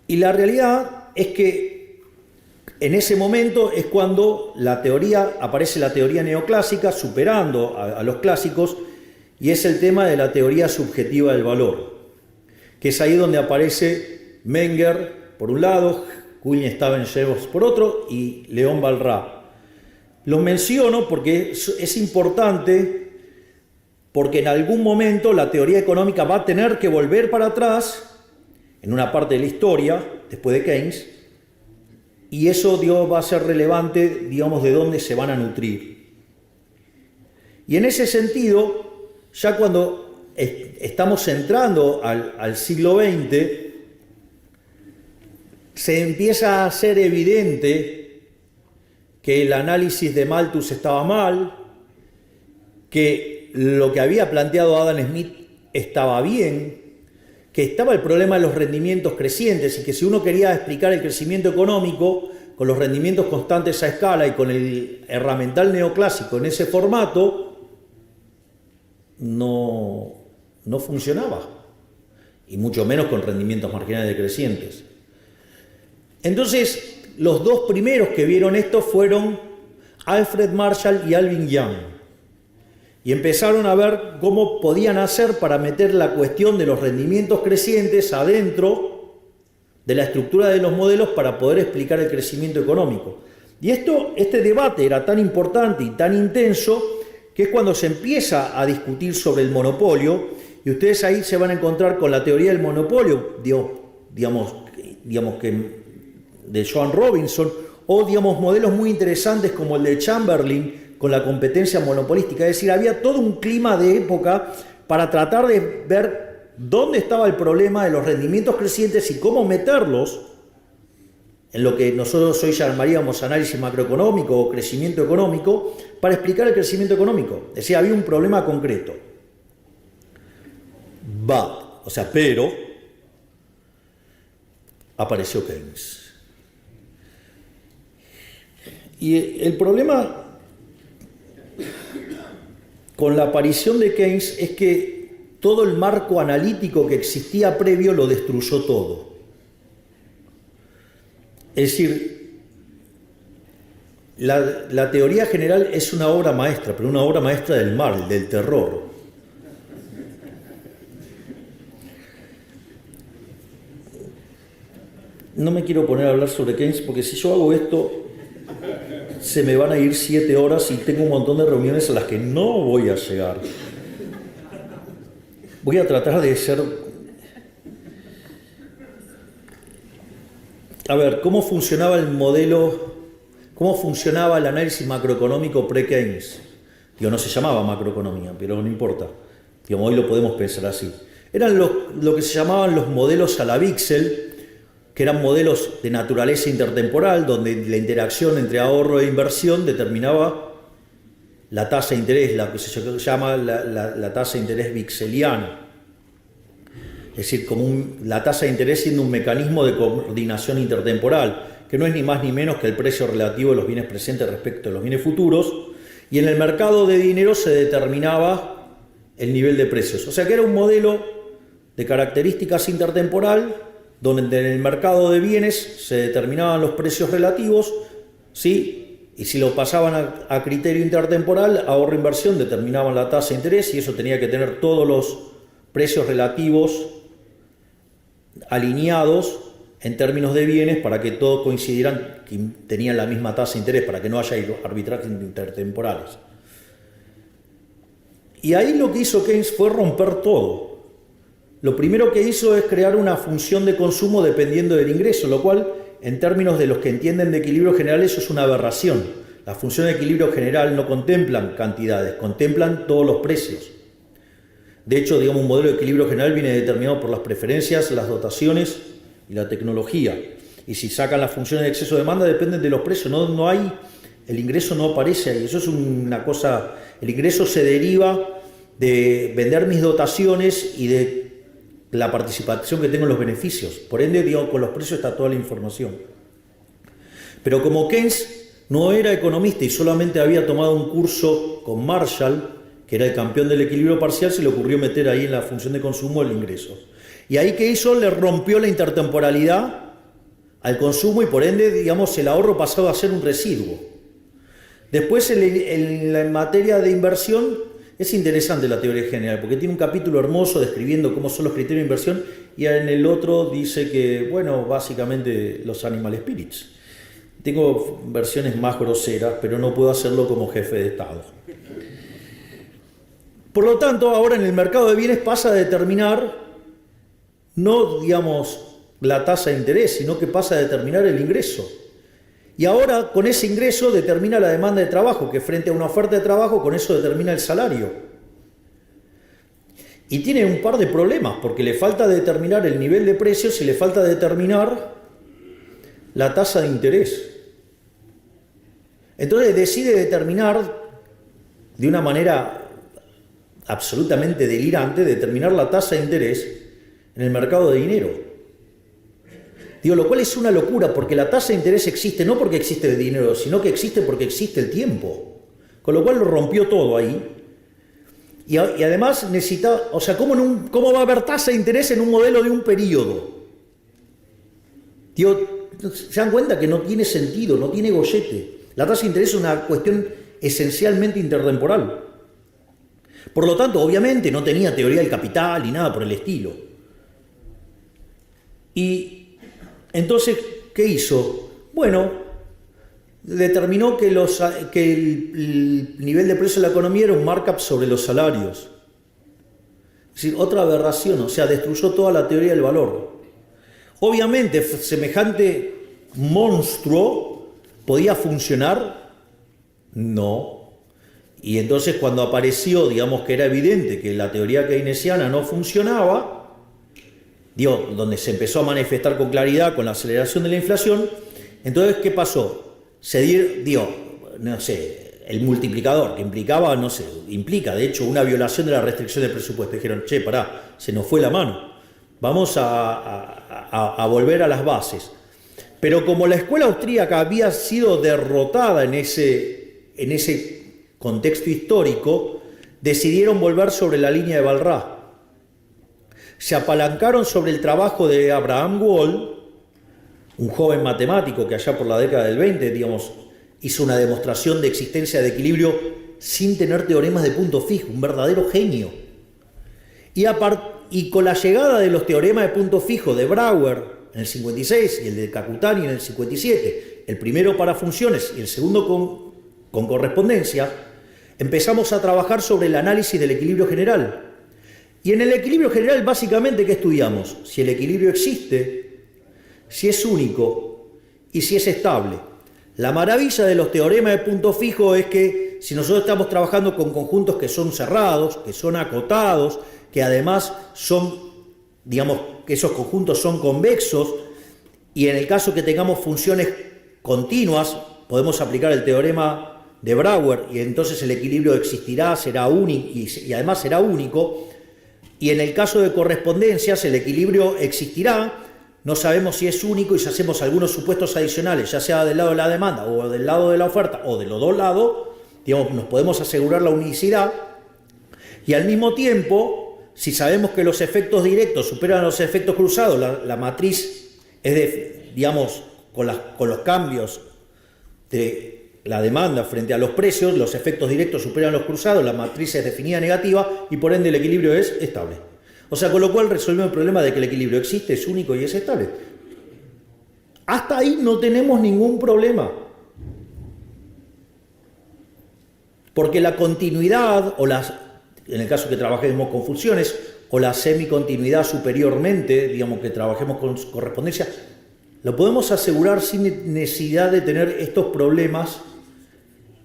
Y la realidad es que en ese momento es cuando aparece la teoría neoclásica, superando a los clásicos, y es el tema de la teoría subjetiva del valor, que es ahí donde aparece Menger por un lado, Kuhn-Staben-Jevons por otro, y León Walras. Los menciono porque es importante, porque en algún momento la teoría económica va a tener que volver para atrás, en una parte de la historia, después de Keynes, y eso, digamos, va a ser relevante, digamos, de dónde se van a nutrir. Y en ese sentido, ya cuando estamos entrando al siglo XX, se empieza a hacer evidente que el análisis de Malthus estaba mal, que lo que había planteado Adam Smith estaba bien, que estaba el problema de los rendimientos crecientes y que si uno quería explicar el crecimiento económico con los rendimientos constantes a escala y con el herramental neoclásico en ese formato, no funcionaba, y mucho menos con rendimientos marginales decrecientes. Entonces, los dos primeros que vieron esto fueron Alfred Marshall y Alvin Young. Y empezaron a ver cómo podían hacer para meter la cuestión de los rendimientos crecientes adentro de la estructura de los modelos para poder explicar el crecimiento económico. Y este debate era tan importante y tan intenso que es cuando se empieza a discutir sobre el monopolio, y ustedes ahí se van a encontrar con la teoría del monopolio, digamos que de Joan Robinson, o digamos modelos muy interesantes como el de Chamberlain, con la competencia monopolística. Es decir, había todo un clima de época para tratar de ver dónde estaba el problema de los rendimientos crecientes y cómo meterlos en lo que nosotros hoy llamaríamos análisis macroeconómico o crecimiento económico, para explicar el crecimiento económico. Es decir, había un problema concreto. Pero apareció Keynes. Y el problema con la aparición de Keynes es que todo el marco analítico que existía previo lo destruyó todo. Es decir, la teoría general es una obra maestra, pero una obra maestra del mal, del terror. No me quiero poner a hablar sobre Keynes porque si yo hago esto se me van a ir 7 horas y tengo un montón de reuniones a las que no voy a llegar. Voy a tratar de ser... A ver, ¿cómo funcionaba el modelo, cómo funcionaba el análisis macroeconómico pre-Keynes? No se llamaba macroeconomía, pero no importa. Hoy lo podemos pensar así. Eran lo que se llamaban los modelos a la Wicksell, que eran modelos de naturaleza intertemporal, donde la interacción entre ahorro e inversión determinaba la tasa de interés, la que se llama la tasa de interés wickseliana. Es decir, como la tasa de interés siendo un mecanismo de coordinación intertemporal, que no es ni más ni menos que el precio relativo de los bienes presentes respecto a los bienes futuros, y en el mercado de dinero se determinaba el nivel de precios. O sea que era un modelo de características intertemporal, donde en el mercado de bienes se determinaban los precios relativos, ¿sí? Y si lo pasaban a criterio intertemporal, ahorro-inversión determinaban la tasa de interés, y eso tenía que tener todos los precios relativos alineados en términos de bienes para que todos coincidieran que tenían la misma tasa de interés, para que no haya arbitrajes intertemporales. Y ahí lo que hizo Keynes fue romper todo. Lo primero que hizo es crear una función de consumo dependiendo del ingreso, lo cual, en términos de los que entienden de equilibrio general, eso es una aberración. Las funciones de equilibrio general no contemplan cantidades, contemplan todos los precios. De hecho, digamos, un modelo de equilibrio general viene determinado por las preferencias, las dotaciones y la tecnología. Y si sacan las funciones de exceso de demanda, dependen de los precios. No hay, el ingreso no aparece ahí. Eso es una cosa. El ingreso se deriva de vender mis dotaciones y de la participación que tengo en los beneficios. Por ende, digo, con los precios está toda la información. Pero como Keynes no era economista y solamente había tomado un curso con Marshall, que era el campeón del equilibrio parcial, se le ocurrió meter ahí en la función de consumo el ingreso. Y ahí, ¿qué hizo? Le rompió la intertemporalidad al consumo y por ende, digamos, el ahorro pasó a ser un residuo. Después, en materia de inversión, es interesante la teoría general, porque tiene un capítulo hermoso describiendo cómo son los criterios de inversión, y en el otro dice que, bueno, básicamente los animal spirits. Tengo versiones más groseras, pero no puedo hacerlo como jefe de Estado. Por lo tanto, ahora en el mercado de bienes pasa a determinar, no, digamos, la tasa de interés, sino que pasa a determinar el ingreso. Y ahora, con ese ingreso, determina la demanda de trabajo, que frente a una oferta de trabajo, con eso determina el salario. Y tiene un par de problemas, porque le falta determinar el nivel de precios y le falta determinar la tasa de interés. Entonces decide determinar, de una manera absolutamente delirante, determinar la tasa de interés en el mercado de dinero. Digo, lo cual es una locura, porque la tasa de interés existe no porque existe el dinero, sino que existe porque existe el tiempo. Con lo cual lo rompió todo ahí. Y además necesita, o sea, ¿cómo va a haber tasa de interés en un modelo de un periodo? Digo, se dan cuenta que no tiene sentido, no tiene gollete. La tasa de interés es una cuestión esencialmente intertemporal. Por lo tanto, obviamente no tenía teoría del capital ni nada por el estilo. Y entonces, ¿qué hizo? Bueno, determinó que el nivel de precio de la economía era un markup sobre los salarios. Es decir, otra aberración, o sea, destruyó toda la teoría del valor. Obviamente, semejante monstruo podía funcionar, no. Y entonces cuando apareció, digamos que era evidente que la teoría keynesiana no funcionaba, donde se empezó a manifestar con claridad con la aceleración de la inflación, entonces, ¿qué pasó? Se dio, no sé, el multiplicador, que implica, de hecho, una violación de la restricción del presupuesto. Dijeron, pará, se nos fue la mano, vamos a volver a las bases. Pero como la escuela austríaca había sido derrotada en ese contexto histórico, decidieron volver sobre la línea de Walras. Se apalancaron sobre el trabajo de Abraham Wald, un joven matemático que allá por la década del 20, digamos, hizo una demostración de existencia de equilibrio sin tener teoremas de punto fijo, un verdadero genio. Y con la llegada de los teoremas de punto fijo de Brouwer en el 56 y el de Kakutani en el 57, el primero para funciones y el segundo con correspondencia, empezamos a trabajar sobre el análisis del equilibrio general. Y en el equilibrio general, básicamente, ¿qué estudiamos? Si el equilibrio existe, si es único y si es estable. La maravilla de los teoremas de punto fijo es que si nosotros estamos trabajando con conjuntos que son cerrados, que son acotados, que además son, digamos, que esos conjuntos son convexos, y en el caso que tengamos funciones continuas, podemos aplicar el teorema de Brouwer y entonces el equilibrio existirá, será único y además será único. Y en el caso de correspondencias, el equilibrio existirá. No sabemos si es único y si hacemos algunos supuestos adicionales, ya sea del lado de la demanda o del lado de la oferta o de los dos lados, digamos, nos podemos asegurar la unicidad. Y al mismo tiempo, si sabemos que los efectos directos superan los efectos cruzados, la matriz es de, digamos, con los cambios de la demanda frente a los precios, los efectos directos superan los cruzados, la matriz es definida negativa y por ende el equilibrio es estable. O sea, con lo cual resolvemos el problema de que el equilibrio existe, es único y es estable. Hasta ahí no tenemos ningún problema. Porque la continuidad, en el caso que trabajemos con funciones, o la semicontinuidad superiormente, digamos que trabajemos con correspondencia, lo podemos asegurar sin necesidad de tener estos problemas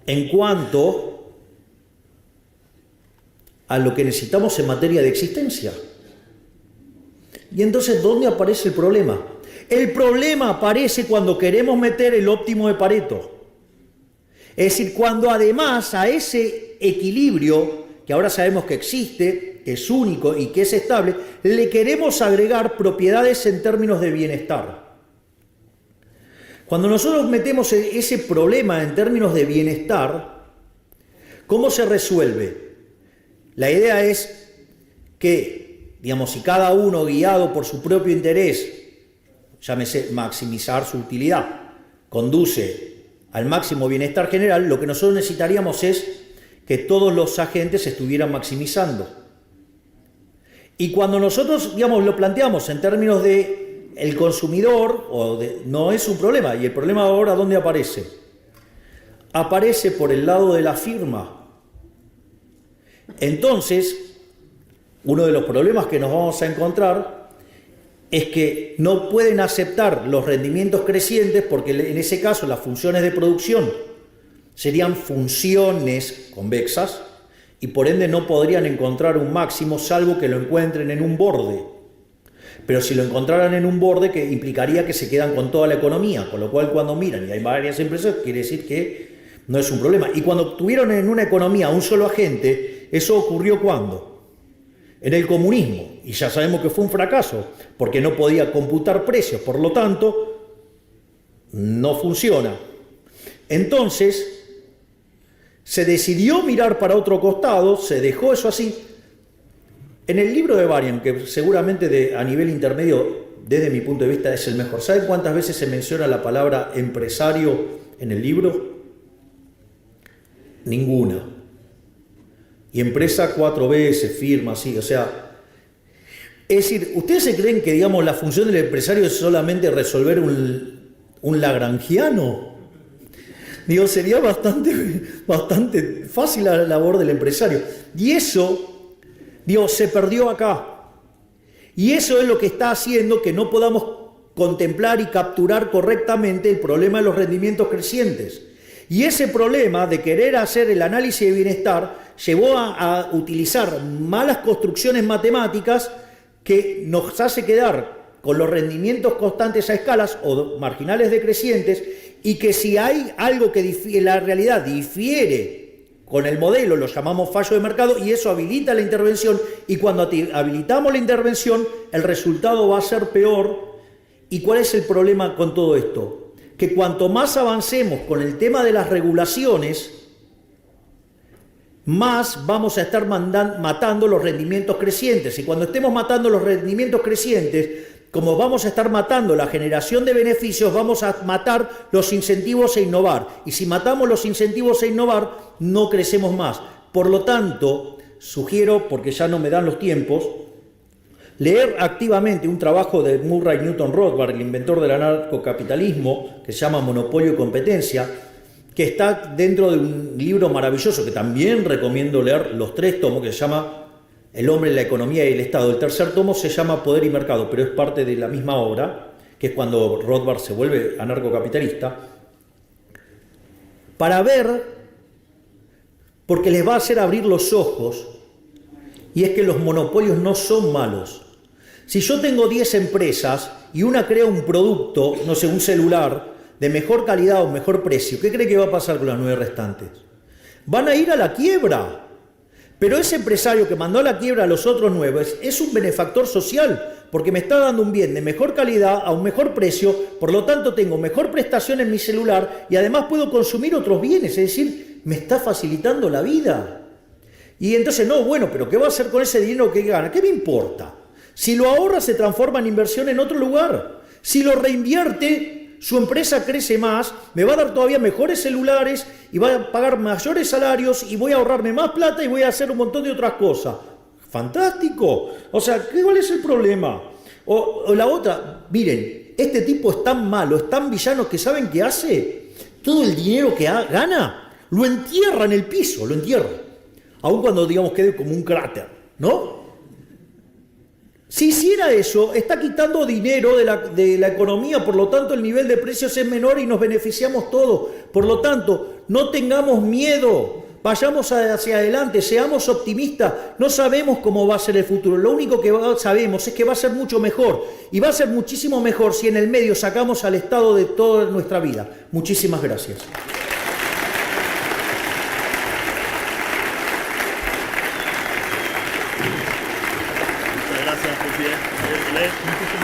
en cuanto a lo que necesitamos en materia de existencia. Y entonces, ¿dónde aparece el problema? El problema aparece cuando queremos meter el óptimo de Pareto. Es decir, cuando además a ese equilibrio, que ahora sabemos que existe, que es único y que es estable, le queremos agregar propiedades en términos de bienestar. Cuando nosotros metemos ese problema en términos de bienestar, ¿cómo se resuelve? La idea es que, digamos, si cada uno guiado por su propio interés, llámese maximizar su utilidad, conduce al máximo bienestar general, lo que nosotros necesitaríamos es que todos los agentes estuvieran maximizando. Y cuando nosotros, digamos, lo planteamos en términos de el consumidor, no es un problema. ¿Y el problema ahora dónde aparece? Aparece por el lado de la firma. Entonces, uno de los problemas que nos vamos a encontrar es que no pueden aceptar los rendimientos crecientes porque en ese caso las funciones de producción serían funciones convexas y por ende no podrían encontrar un máximo salvo que lo encuentren en un borde. Pero si lo encontraran en un borde, que implicaría que se quedan con toda la economía, con lo cual cuando miran y hay varias empresas, quiere decir que no es un problema. Y cuando tuvieron en una economía un solo agente, ¿eso ocurrió cuándo? En el comunismo, y ya sabemos que fue un fracaso, porque no podía computar precios, por lo tanto, no funciona. Entonces, se decidió mirar para otro costado, se dejó eso así. En el libro de Varian, que seguramente a nivel intermedio, desde mi punto de vista, es el mejor, ¿saben cuántas veces se menciona la palabra empresario en el libro? Ninguna. Y empresa 4 veces, firma, así, o sea... Es decir, ¿ustedes se creen que, digamos, la función del empresario es solamente resolver un lagrangiano? Digo, sería bastante fácil la labor del empresario. Y eso, digo, se perdió acá. Y eso es lo que está haciendo que no podamos contemplar y capturar correctamente el problema de los rendimientos crecientes. Y ese problema de querer hacer el análisis de bienestar llevó a utilizar malas construcciones matemáticas que nos hace quedar con los rendimientos constantes a escalas o marginales decrecientes, y que si hay algo que en la realidad difiere con el modelo, lo llamamos fallo de mercado, y eso habilita la intervención, y cuando habilitamos la intervención el resultado va a ser peor. ¿Y cuál es el problema con todo esto? Que cuanto más avancemos con el tema de las regulaciones, más vamos a estar matando los rendimientos crecientes. Y cuando estemos matando los rendimientos crecientes, como vamos a estar matando la generación de beneficios, vamos a matar los incentivos a innovar. Y si matamos los incentivos a innovar, no crecemos más. Por lo tanto, sugiero, porque ya no me dan los tiempos, leer activamente un trabajo de Murray Newton Rothbard, el inventor del anarcocapitalismo, que se llama Monopolio y Competencia, que está dentro de un libro maravilloso que también recomiendo leer, los 3 tomos, que se llama El hombre, la economía y el Estado. El tercer tomo se llama Poder y Mercado, pero es parte de la misma obra, que es cuando Rothbard se vuelve anarcocapitalista, para ver, porque les va a hacer abrir los ojos, y es que los monopolios no son malos. Si yo tengo 10 empresas y una crea un producto, no sé, un celular, de mejor calidad o mejor precio, ¿qué cree que va a pasar con las 9 restantes? Van a ir a la quiebra. Pero ese empresario que mandó a la quiebra a los otros 9 es un benefactor social, porque me está dando un bien de mejor calidad a un mejor precio, por lo tanto tengo mejor prestación en mi celular y además puedo consumir otros bienes, es decir, me está facilitando la vida. Y entonces, no, bueno, pero ¿qué va a hacer con ese dinero que gana? ¿Qué me importa? Si lo ahorra, se transforma en inversión en otro lugar. Si lo reinvierte, su empresa crece más, me va a dar todavía mejores celulares y va a pagar mayores salarios y voy a ahorrarme más plata y voy a hacer un montón de otras cosas. ¡Fantástico! O sea, ¿cuál es el problema? O la otra, miren, este tipo es tan malo, es tan villano que ¿saben qué hace? Todo el dinero que gana lo entierra en el piso, lo entierra. Aun cuando, digamos, quede como un cráter, ¿no? Si hiciera eso, está quitando dinero de la economía, por lo tanto el nivel de precios es menor y nos beneficiamos todos. Por lo tanto, no tengamos miedo, vayamos hacia adelante, seamos optimistas, no sabemos cómo va a ser el futuro, lo único que sabemos es que va a ser mucho mejor y va a ser muchísimo mejor si en el medio sacamos al Estado de toda nuestra vida. Muchísimas gracias. Muchas gracias, presidente.